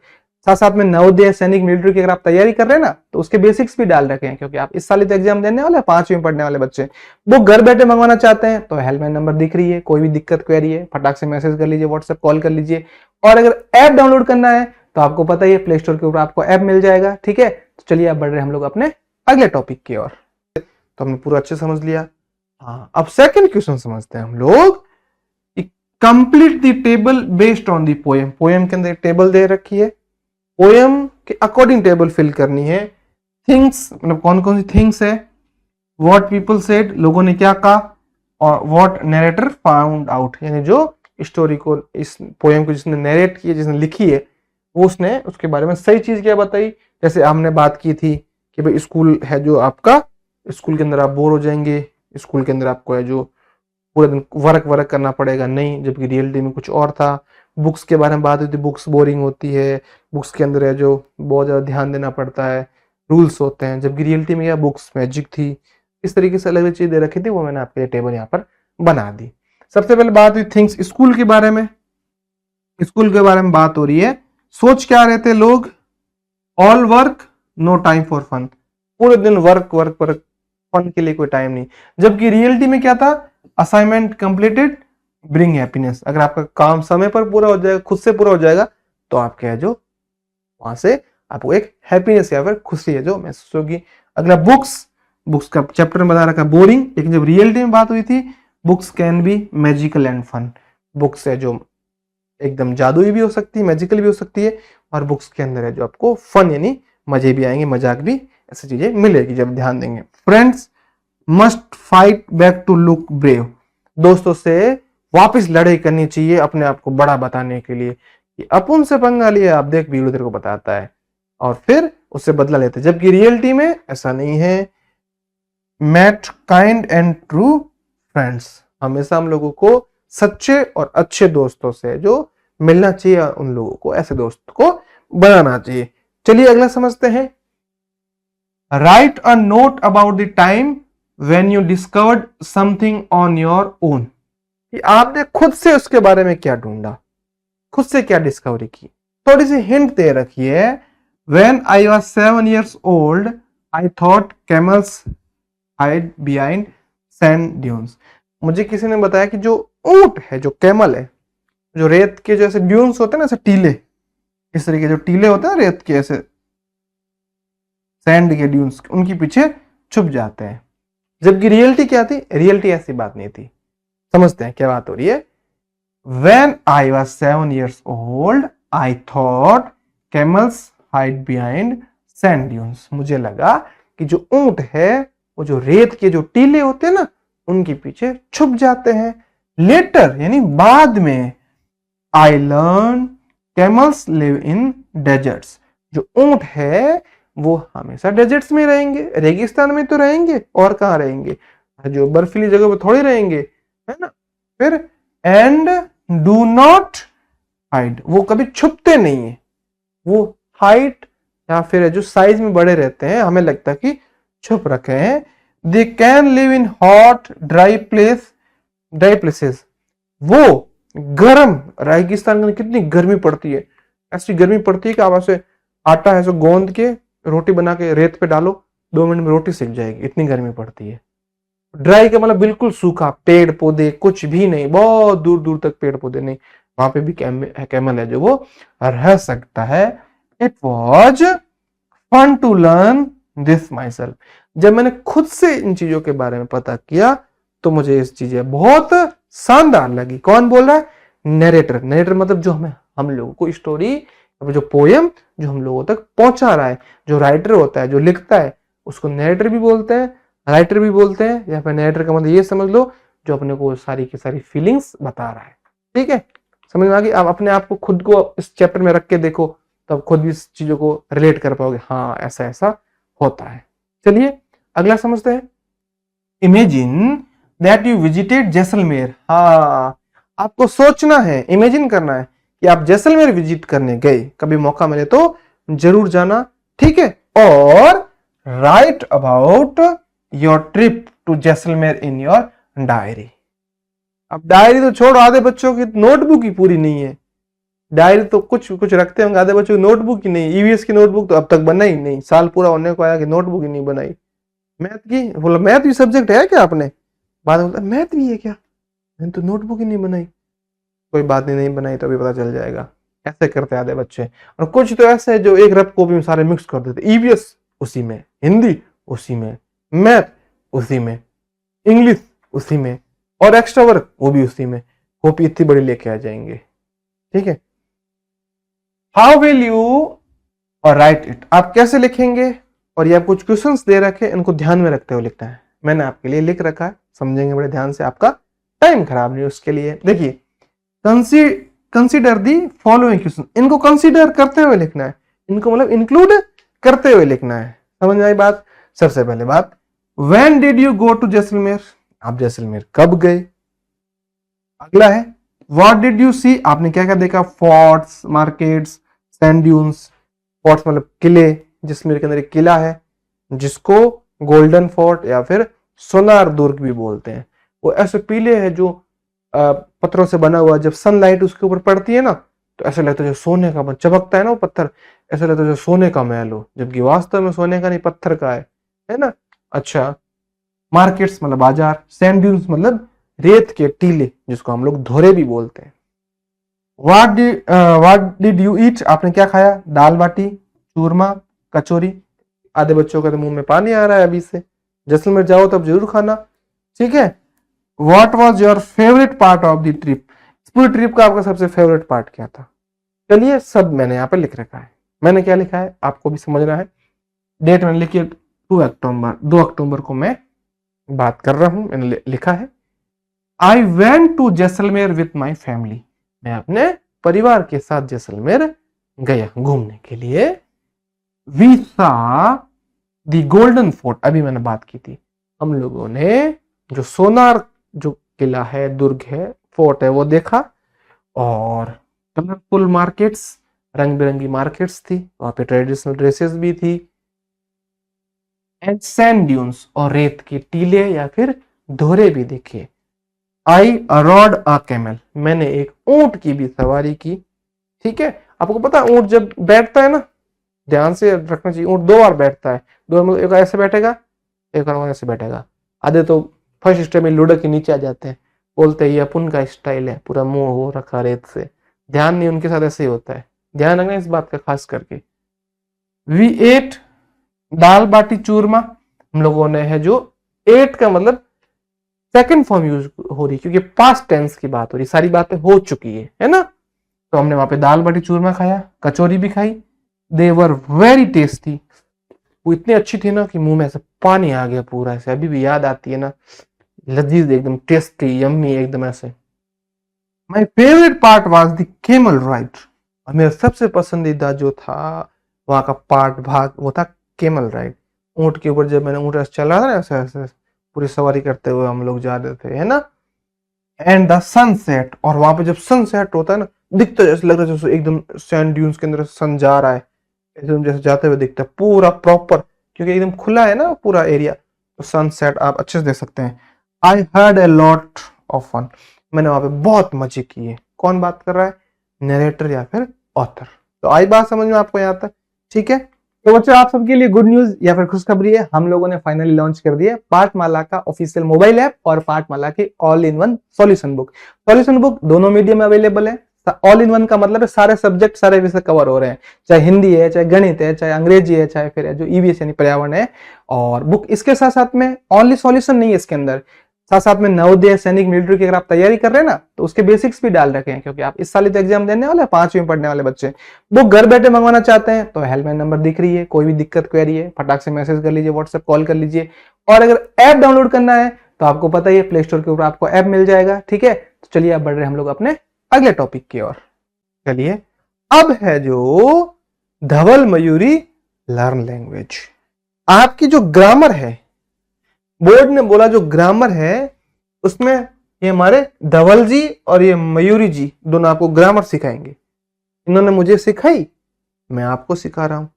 साथ साथ में नवोदय, सैनिक, मिलिट्री की अगर आप तैयारी कर रहे हैं ना, तो उसके बेसिक्स भी डाल रखे हैं, क्योंकि आप इस साल तो एग्जाम देने वाले, 5वीं में पढ़ने वाले बच्चे बुक घर बैठे मंगवाना चाहते हैं तो हेल्पलाइन नंबर दिख रही है, कोई भी दिक्कत क्वेरी है फटाक से मैसेज कर लीजिए, व्हाट्सएप कॉल कर लीजिए। और अगर ऐप डाउनलोड करना है तो आपको पता ही है प्ले स्टोर के ऊपर आपको ऐप मिल जाएगा। ठीक है, तो चलिए अब बढ़ रहे हम लोग अपने अगले टॉपिक की ओर। तो हमने पूरा अच्छे समझ लिया। हाँ, अब सेकंड क्वेश्चन समझते हैं हम लोग। Complete the table based on the poem. Poem के अंदर एक टेबल दे रखी है, पोएम के अकॉर्डिंग टेबल फिल करनी है। थिंग्स मतलब कौन कौन सी थिंग्स है, व्हाट पीपल सेड लोगों ने क्या कहा, और व्हाट नरेटर फाउंड आउट यानी जो स्टोरी को, इस पोएम को जिसने नरेट की है, जिसने लिखी है, वो उसने उसके बारे में सही चीज क्या बताई। जैसे हमने बात की थी कि भाई स्कूल है जो आपका, स्कूल के अंदर आप बोर हो जाएंगे, स्कूल के अंदर आपको है जो पूरे दिन वर्क वर्क करना पड़ेगा, नहीं, जबकि रियलिटी में कुछ और था। बुक्स के बारे में बात हुई थी, बुक्स बोरिंग होती है, बुक्स के अंदर है जो बहुत ज्यादा ध्यान देना पड़ता है, रूल्स होते हैं, जबकि रियलिटी में यह बुक्स मैजिक थी। इस तरीके से अलग अलग चीज दे रखी थी, वो मैंने आपके लिए टेबल यहाँ पर बना दी। सबसे पहले बात हुई थिंग्स, स्कूल के बारे में। स्कूल के बारे में बात हो रही है, सोच क्या रहे थे लोग, all work no time for fun, पूरे दिन वर्क वर्क वर्क, फन के लिए कोई टाइम नहीं। जबकि रियलिटी में क्या था, असाइनमेंट कंप्लीटेड ब्रिंग हैप्पीनेस, अगर आपका काम समय पर पूरा हो जाएगा, खुद से पूरा हो जाएगा, तो आपके है जो वहां से आपको एक हैप्पीनेस या फिर खुशी है जो महसूस होगी। अगला बुक्स, बुक्स का चैप्टर में बता रखा बोरिंग, लेकिन जब रियलिटी में बात हुई थी, books can be magical and fun, books है जो एकदम जादुई भी हो सकती है, मैजिकल भी हो सकती है, और बुक्स के अंदर है जो आपको फन यानी मजे भी आएंगे, मजाक भी, ऐसी चीजें मिलेगी जब ध्यान देंगे। Friends must fight back to look brave, दोस्तों से वापस लड़ाई करनी चाहिए अपने आप को बड़ा बताने के लिए, कि अपन से पंगा लिया, आप देख वीडियो तेरे को बताता है, और फिर उससे बदला लेते, जबकि रियलिटी में ऐसा नहीं है। Meet kind and true friends, हमेशा हम लोगों को सच्चे और अच्छे दोस्तों से जो मिलना चाहिए, उन लोगों को, ऐसे दोस्त को बनाना चाहिए। चलिए अगला समझते हैं। Right a note about the time when you discovered something on your own, कि आपने खुद से उसके बारे में क्या ढूंढा, खुद से क्या डिस्कवरी की। थोड़ी सी हिंट दे रखी है, when I was 7 years old I thought camels hide behind sand dunes, मुझे किसी ने बताया कि जो ऊंट है, जो कैमल है, जो रेत के जैसे ड्यून्स होते हैं ना, ऐसे टीले, इस तरीके जो टीले होते हैं रेत के, ऐसे सैंड के ड्यून्स, उनके पीछे छुप जाते हैं। जबकि रियलिटी क्या थी? रियलिटी ऐसी बात नहीं थी। समझते हैं क्या बात हो रही है। When I was 7 years old, I thought camels hide behind sand dunes. मुझे लगा कि जो ऊंट है वो जो रेत के जो टीले होते हैं ना उनके पीछे छुप जाते हैं। लेटर यानी बाद में I learned camels live in deserts. जो ऊंट है वो हमेशा डेजर्ट्स में रहेंगे, रेगिस्तान में तो रहेंगे, और कहाँ रहेंगे? जो बर्फीली जगह पे थोड़ी रहेंगे, है ना। फिर एंड डू नॉट हाइड, वो कभी छुपते नहीं है, वो हाइट या फिर जो साइज में बड़े रहते हैं, हमें लगता है कि छुप रखे हैं। They can live in hot dry places, वो गर्म, रेगिस्तान में कितनी गर्मी पड़ती है, ऐसी गर्मी पड़ती है कि आप ऐसे आटा ऐसे गोंद के रोटी बना के रेत पे डालो, 2 मिनट में रोटी सिक जाएगी, इतनी गर्मी पड़ती है। ड्राई का मतलब बिल्कुल सूखा, पेड़ पौधे कुछ भी नहीं, बहुत दूर दूर तक पेड़ पौधे नहीं, वहां पे भी कैमल है जो वो रह सकता है। It was fun to learn this myself, जब मैंने खुद से इन चीजों के बारे में पता किया तो मुझे इस चीजें बहुत शानदार लगी। कौन बोल रहा है? नरेटर। नरेटर मतलब जो हम लोगों को स्टोरी, जो पोयम जो हम लोगों तक पहुंचा रहा है, जो राइटर होता है, जो लिखता है, उसको नरेटर भी बोलते हैं, राइटर भी बोलते हैं। या फिर नरेटर का मतलब ये समझ लो जो अपने को सारी की सारी फीलिंग्स बता रहा है। ठीक है, समझ में आ गई। आप अपने आप को खुद को इस चैप्टर में रख के देखो, तब खुद भी इस चीजों को रिलेट कर पाओगे, हाँ ऐसा ऐसा होता है। चलिए अगला समझते हैं। Imagine that you visited Jaisalmer. हाँ, आपको सोचना है, इमेजिन करना है कि आप जैसलमेर विजिट करने गए, कभी मौका मिले तो जरूर जाना। ठीक है, और write about your trip to Jaisalmer in your diary. अब डायरी तो छोड़ो, आधे बच्चों की नोटबुक ही पूरी नहीं है। डायरी तो कुछ कुछ रखते होंगे, आधे बच्चों की नोटबुक ही नहीं। ईवीएस की नोटबुक तो अब तक बना ही नहीं, साल पूरा होने को आया कि नोटबुक ही नहीं बनाई। मैथ की बोला, मैथ भी सब्जेक्ट है क्या आपने? बाद में बोलता मैथ भी है क्या, मैंने तो नोटबुक ही नहीं बनाई। कोई बात नहीं, नहीं बनाई तो अभी पता चल जाएगा। ऐसे करते आधे बच्चे। और कुछ तो ऐसे है जो एक रफ कॉपी में सारे मिक्स कर देते, ईवीएस उसी में, हिंदी उसी में, मैथ उसी में, इंग्लिश उसी में, और एक्स्ट्रा वर्क वो भी उसी में। कॉपी इतनी बड़ी लेके आ जाएंगे। ठीक है, हाउ विल यू और राइट इट, आप कैसे लिखेंगे? और ये आप कुछ क्वेश्चंस दे रखे, इनको ध्यान में रखते हुए लिखना है। मैंने आपके लिए लिख रखा है, समझेंगे बड़े ध्यान से, आपका टाइम खराब नहीं उसके लिए। देखिए, कंसीडर दी फॉलोइंग क्वेश्चन, इनको कंसीडर करते हुए लिखना है, इनको मतलब इंक्लूड करते हुए लिखना है। समझ में आई बात? सबसे पहले बात, when did you go to Jaisalmer, आप जैसलमेर कब गए? अगला है, व्हाट डिड यू सी, आपने क्या क्या देखा? Forts, markets, sand dunes. Forts मतलब किले, जैसलमेर के अंदर एक किला है जिसको गोल्डन फोर्ट या फिर सोनार दुर्ग भी बोलते हैं। वो ऐसे पीले है जो पत्थरों से बना हुआ, जब सनलाइट उसके ऊपर पड़ती है ना तो ऐसा लगता है जो सोने का चमकता है ना वो पत्थर, ऐसा लगता है जो सोने का महल हो, जबकि वास्तव में सोने का नहीं पत्थर का है ना। अच्छा, मार्केट्स मतलब बाजार, सैंड ड्यून्स मतलब रेत के टीले जिसको हम लोग धोरे भी बोलते हैं। व्हाट डिड यू ईट, आपने क्या खाया? दाल बाटी, चूरमा, कचौरी। आधे बच्चों का तो मुंह में पानी आ रहा है अभी से, जैसलमेर जाओ तब जरूर खाना। ठीक है, what was your favourite part of the trip, इस पूरी ट्रिप का आपका सबसे फेवरेट पार्ट क्या था? चलिए सब मैंने यहाँ पे लिख रखा है। मैंने क्या लिखा है आपको भी समझना है। डेट मैंने लिखी है 2 अक्टूबर को मैं बात कर रहा हूं। मैंने लिखा है, I went to Jaisalmer with my family, मैं अपने परिवार के साथ जैसलमेर गया घूमने के लिए। We saw the golden fort, अभी मैंने बात की थी, हम लोगों ने जो सोनार जो किला है, दुर्ग है, फोर्ट है वो देखा। और कलरफुल मार्केट्स, रंग बिरंगी मार्केट्स थी, वहां पे ट्रेडिशनल ड्रेसेस भी थी। एंड सैंड ड्यून्स, और रेत के टीले या फिर धोरे भी देखे। आई रॉड अ कैमल, मैंने एक ऊंट की भी सवारी की। ठीक है, आपको पता है ऊंट जब बैठता है ना, ध्यान से रखना चाहिए, ऊंट 2 बार बैठता है। 2 बार मतलब एक ऐसे बैठेगा, एक बार ऐसे बैठेगा। आधे तो फर्स्ट स्टेप में लुढ़क के नीचे आ जाते हैं, बोलते हैं अपन का स्टाइल है, पूरा मुंह हो रखा रेत से। ध्यान नहीं, उनके साथ ऐसे ही होता है, ध्यान रखना इस बात का खास करके। वी एट दाल बाटी चूरमा हम लोगों ने है जो एट का मतलब सेकंड फॉर्म यूज हो रही, क्योंकि पास्ट टेंस की बात हो रही, सारी बातें हो चुकी है ना। तो हमने वहां पे दाल बाटी चूरमा खाया, कचौरी भी खाई। दे वर वेरी टेस्टी, वो इतनी अच्छी थी ना कि मुंह में ऐसे पानी आ गया पूरा, ऐसे अभी भी याद आती है ना, लजीज एकदम, टेस्टी, यम्मी एकदम ऐसे। My favourite part was the camel ride, और मेरा सबसे पसंदीदा जो था वहां का पार्ट भाग वो था केमल राइड। ऊंट के ऊपर जब मैंने ऊंट ऐसे चल रहा था ना, ऐसे ऐसे पूरी सवारी करते हुए हम लोग जा रहे थे, है ना। एंड द सनसेट, और वहां पे जब सनसेट होता है ना, दिखता है जैसे लग रहा है जैसे एकदम सैंड ड्यून्स के अंदर सन जा रहा है, एकदम जैसे जाते हुए दिखता है पूरा प्रॉपर, क्योंकि एकदम खुला है ना पूरा एरिया, तो सनसेट आप अच्छे से देख सकते हैं। I had a lot of fun, मैंने वहां पे बहुत मजे किए। कौन बात कर रहा है, नरेटर या फिर ऑथर। तो आई बात समझ में आपको यहाँ तक, ठीक है। तो बच्चों आप सबके लिए गुड न्यूज या फिर खुशखबरी है, हम लोगों ने फाइनली लॉन्च कर दिया पाठमाला का ऑफिशियल मोबाइल ऐप और पाठमाला की all in one solution book. Solution book दोनों मीडियम में अवेलेबल है। ऑल इन वन का मतलब है सारे सब्जेक्ट सारे विषय कवर हो रहे हैं, चाहे हिंदी है, चाहे गणित है, चाहे अंग्रेजी है, चाहे फिर जो ईवीएस यानी पर्यावरण है। और बुक इसके साथ साथ में ओनली सॉल्यूशन नहीं है इसके अंदर, साथ साथ में नवोदय, सैनिक, मिलिट्री की अगर आप तैयारी कर रहे हैं ना, तो उसके बेसिक्स भी डाल रखे हैं, क्योंकि आप इस साल तो एग्जाम देने वाले हैं, 5वीं में पढ़ने वाले बच्चे बुक घर बैठे मंगवाना चाहते हैं तो हेल्पलाइन नंबर दिख रही है, कोई भी दिक्कत क्वेरी है फटाक से मैसेज कर लीजिए, व्हाट्सएप कॉल कर लीजिए। और अगर ऐप डाउनलोड करना है तो आपको पता ही है, प्ले स्टोर के ऊपर आपको ऐप मिल जाएगा, ठीक है। तो चलिए अब बढ़ रहे हम लोग अपने अगले टॉपिक की ओर। चलिए अब है जो धवल मयूरी लर्न लैंग्वेज। आपकी जो ग्रामर है, बोर्ड ने बोला जो ग्रामर है उसमें ये हमारे धवल जी और ये मयूरी जी दोनों आपको ग्रामर सिखाएंगे। इन्होंने मुझे सिखाई, मैं आपको सिखा रहा हूं।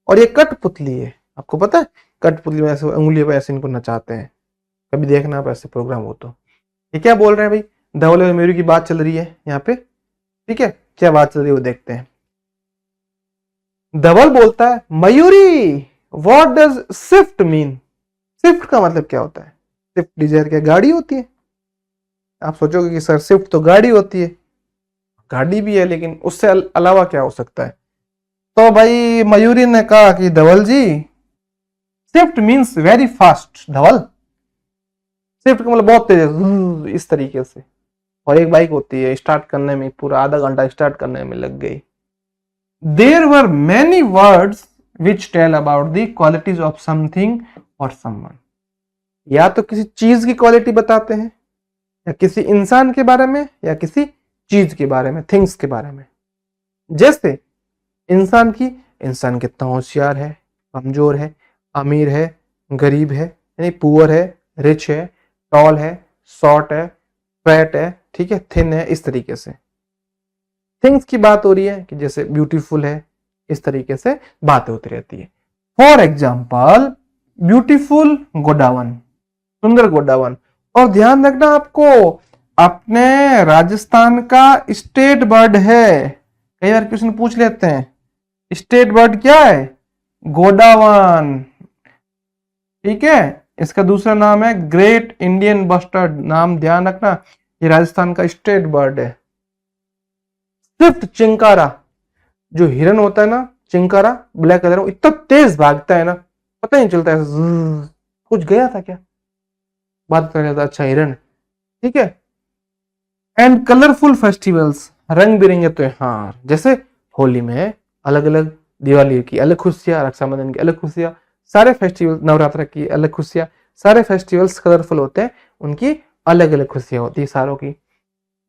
और ये कठपुतली है, आपको पता है कठपुतली में ऐसे उंगलियों पे ऐसे इनको नचाते हैं, कभी देखना आप ऐसे प्रोग्राम हो तो। ये क्या बोल रहे हैं भाई, धवल और मयूरी की बात चल रही है यहाँ पे, ठीक है। क्या बात चल रही है वो देखते हैं। धवल बोलता है Mayuri what does Swift mean, Swift का मतलब क्या होता है। स्विफ्ट डिजायर क्या गाड़ी होती है, आप सोचोगे कि सर स्विफ्ट तो गाड़ी होती है, गाड़ी भी है लेकिन उससे अलावा क्या हो सकता है। तो भाई मयूरी ने कहा कि धवल जी स्विफ्ट मीन्स वेरी फास्ट, धवल स्विफ्ट का मतलब बहुत तेज है, इस तरीके से। और एक बाइक होती है स्टार्ट करने में पूरा आधा घंटा स्टार्ट करने में लग गई। There were many words which tell about the qualities of something और समवन, या तो किसी चीज की क्वालिटी बताते हैं, या किसी इंसान के बारे में, या किसी चीज के बारे में, थिंग्स के बारे में। जैसे इंसान की, इंसान कितना होशियार है, कमजोर है, अमीर है, गरीब है, यानी पुअर है, रिच है, टॉल है, शॉर्ट है, फैट है, ठीक है, थिन है, इस तरीके से। थिंग्स की बात हो रही है कि जैसे ब्यूटीफुल है, इस तरीके से बातें होती रहती है। फॉर एग्जाम्पल ब्यूटीफुल गोडावन, सुंदर गोडावन। और ध्यान रखना आपको, अपने राजस्थान का स्टेट बर्ड है, कई बार क्वेश्चन पूछ लेते हैं स्टेट बर्ड क्या है, गोडावन, ठीक है। इसका दूसरा नाम है ग्रेट इंडियन बस्टर्ड, नाम ध्यान रखना, ये राजस्थान का स्टेट बर्ड है। स्विफ्ट चिंकारा, जो हिरन होता है ना चिंकारा, ब्लैक कलर में इतना तेज भागता है ना, पता नहीं चलता है, कुछ गया था क्या, बात कर रहा था, अच्छा हिरन, ठीक है। एंड कलरफुल फेस्टिवल्स, रंग बिरंगे त्योहार, जैसे होली में अलग अलग, दिवाली की अलग खुशियां, रक्षाबंधन की अलग खुशियां, सारे फेस्टिवल, नवरात्र की अलग खुशियां, सारे फेस्टिवल्स कलरफुल होते हैं, उनकी अलग अलग खुशियां होती है सारों की।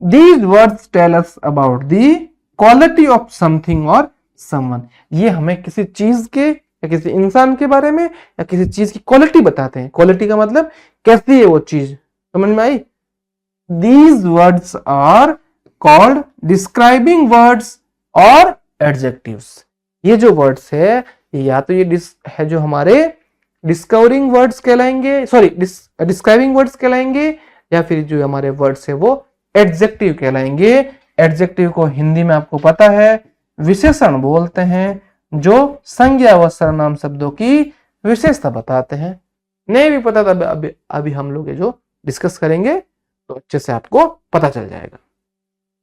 These words tell us about the quality of something or someone, ये हमें किसी चीज के या किसी इंसान के बारे में या किसी चीज की क्वालिटी बताते हैं। क्वालिटी का मतलब कैसी है वो चीज, समझ में आई। These words are called describing words और adjectives। ये जो वर्ड्स है या तो ये है जो हमारे डिस्कवरिंग वर्ड्स कहलाएंगे, सॉरी डिस्क्राइबिंग वर्ड्स कहलाएंगे, या फिर जो हमारे वर्ड्स है वो एडजेक्टिव कहलाएंगे। एडजेक्टिव को हिंदी में आपको पता है विशेषण बोलते हैं, जो संज्ञा व सर्वनाम शब्दों की विशेषता बताते हैं। नहीं भी पता तो अभी हम लोग जो डिस्कस करेंगे तो अच्छे से आपको पता चल जाएगा।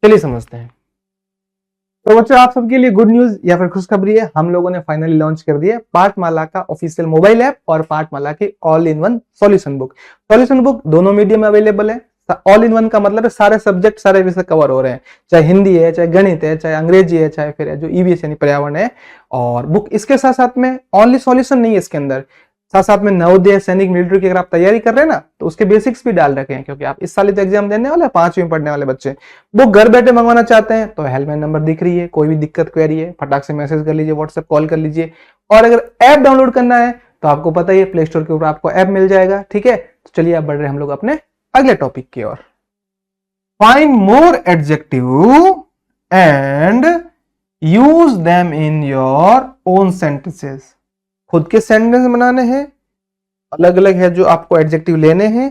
चलिए समझते हैं। तो बच्चों आप सबके लिए गुड न्यूज या फिर खुशखबरी है, हम लोगों ने फाइनली लॉन्च कर दिया पाठमाला का ऑफिशियल मोबाइल ऐप और पाठमाला की all in one solution book. Solution book दोनों मीडियम में अवेलेबल है। ऑल इन वन का मतलब है सारे सब्जेक्ट सारे विषय कवर हो रहे हैं, चाहे हिंदी है, चाहे गणित है, चाहे अंग्रेजी है, चाहे फिर जो ईवीएस यानी पर्यावरण है। और बुक इसके साथ साथ में ओनली सॉल्यूशन नहीं है, इसके अंदर साथ साथ में नवोदय, सैनिक, मिलिट्री की अगर आप तैयारी कर रहे हैं ना, तो उसके बेसिक्स भी डाल रखे हैं, क्योंकि आप इस साल तो एग्जाम देने वाले 5वीं में पढ़ने वाले बच्चे बुक घर बैठे मंगवाना चाहते हैं तो हेल्पलाइन नंबर दिख रही है, कोई भी दिक्कत क्वेरी है फटाक से मैसेज कर लीजिए, व्हाट्सएप कॉल कर लीजिए। और अगर ऐप डाउनलोड करना है तो आपको पता ही है, प्ले स्टोर के ऊपर आपको ऐप मिल जाएगा। ठीक है, तो चलिए आप बढ़ रहे हैं हम लोग अपने अगले टॉपिक की ओर। Find more adjective and use them in your own sentences. खुद के सेंटेंस बनाने हैं, अलग अलग है जो आपको एडजेक्टिव लेने हैं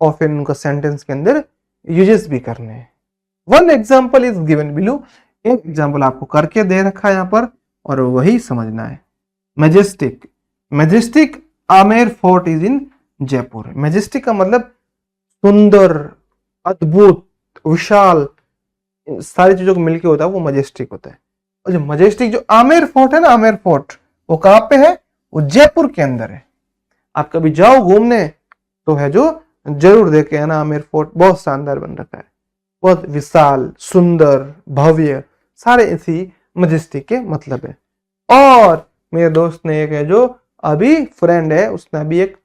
और फिर उनका सेंटेंस के अंदर यूजेस भी करने हैं। One example is given below, एक एग्जाम्पल आपको करके दे रखा है यहाँ पर और वही समझना है। Majestic, majestic Amer fort is in Jaipur. Majestic का मतलब सुंदर, अद्भुत, विशाल, सारी चीजों को मिलके होता है वो मैजेस्टिक होता है। और जो मैजेस्टिक जो आमेर फोर्ट है ना, आमेर फोर्ट वो कहाँ पे है? वो जयपुर के अंदर है। आप कभी जाओ घूमने तो है जो जरूर देखे है ना, आमेर फोर्ट बहुत शानदार बन रखा है, बहुत विशाल, सुंदर, भव्य, सारे इसी मैजेस्टिक के मतलब है। और मेरे दोस्त ने एक है जो अभी फ्रेंड है, उसने अभी एक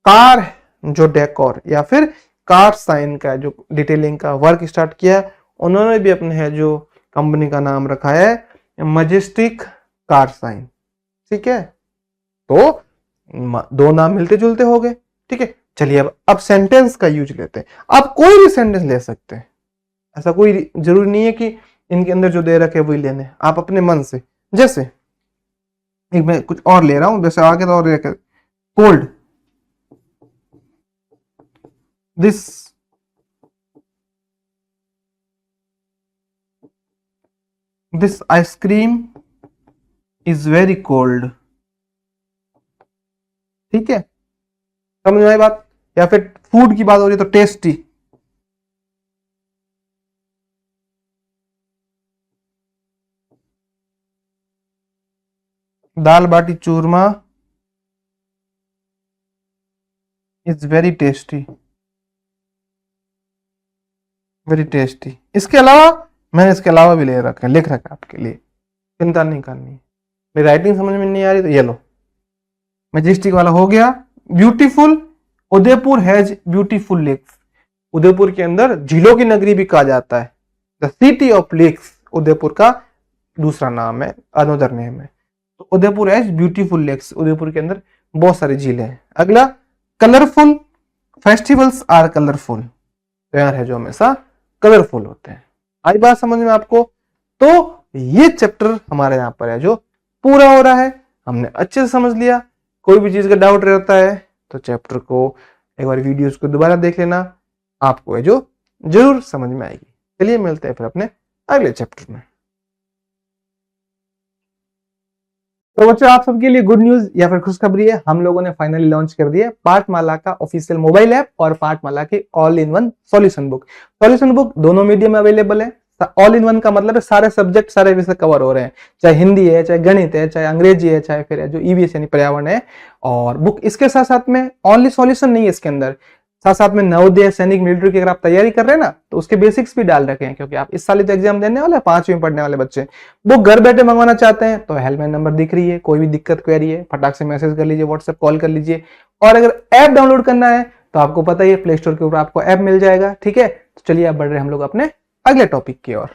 कार जो डेकोर या फिर कार साइन का जो डिटेलिंग का वर्क स्टार्ट किया, उन्होंने भी अपने है जो कंपनी का नाम रखा है मैजेस्टिक कार साइन। ठीक है, तो दो नाम मिलते जुलते हो गए। ठीक है, चलिए अब सेंटेंस का यूज लेते हैं। आप कोई भी सेंटेंस ले सकते हैं, ऐसा कोई जरूरी नहीं है कि इनके अंदर जो दे रखे वही लेने, आप अपने मन से। जैसे एक मैं कुछ और ले रहा हूं, जैसे आगे तो और cold, this ice cream is very cold. ठीक है, समझ में आई बात? या फिर फूड की बात हो रही है तो tasty. Dal baati churma is very tasty, very tasty. इसके अलावा मैंने इसके अलावा भी ले रखा है, लिख रखा है आपके लिए, चिंता नहीं करनी। मेरी राइटिंग समझ में नहीं आ रही तो ये लो, मैजेस्टिक वाला हो गया। Beautiful, Udaipur has beautiful lakes. Udaipur के अंदर झीलों की नगरी भी कहा जाता है। The city of lakes Udaipur का दूसरा नाम है, अनदर नेम है। तो Udaipur has beautiful lakes, Udaipur के अंदर बहुत सारी झीलें हैं। अगला कलरफुल, फेस्टिवल्स आर कलरफुल, त्योहार है जो हमेशा कलरफुल होते हैं। आई बात समझ में आपको? तो ये चैप्टर हमारे यहाँ पर है जो पूरा हो रहा है, हमने अच्छे से समझ लिया। कोई भी चीज का डाउट रहता है तो चैप्टर को एक बार वीडियोस को दोबारा देख लेना, आपको है जो जरूर समझ में आएगी। चलिए मिलते हैं फिर अपने अगले चैप्टर में। तो बच्चों आप सबके लिए गुड न्यूज या फिर खुशखबरी है, हम लोगों ने फाइनली लॉन्च कर दिया पाठमाला का ऑफिशियल मोबाइल ऐप और पाठमाला की all in one solution book. Solution book दोनों मीडियम में अवेलेबल है। ऑल इन वन का मतलब है सारे सब्जेक्ट सारे विषय कवर हो रहे हैं, चाहे हिंदी है, चाहे गणित है, चाहे अंग्रेजी है, चाहे फिर जो ईवीएस यानी पर्यावरण है। और बुक इसके साथ साथ में ओनली सॉल्यूशन नहीं है, इसके अंदर साथ साथ में नवोदय, सैनिक, मिलिट्री की अगर आप तैयारी कर रहे हैं ना, तो उसके बेसिक्स भी डाल रखे हैं, क्योंकि आप इस साल तो एग्जाम देने वाले 5वीं में पढ़ने वाले बच्चे बुक घर बैठे मंगवाना चाहते हैं तो हेल्पलाइन नंबर दिख रही है, कोई भी दिक्कत क्वेरी है फटाक से मैसेज कर लीजिए, व्हाट्सएप कॉल कर लीजिए। और अगर ऐप डाउनलोड करना है तो आपको पता ही है, प्ले स्टोर के ऊपर आपको ऐप मिल जाएगा। ठीक है, तो चलिए आप बढ़ रहे हैं हम लोग अपने अगले टॉपिक की ओर।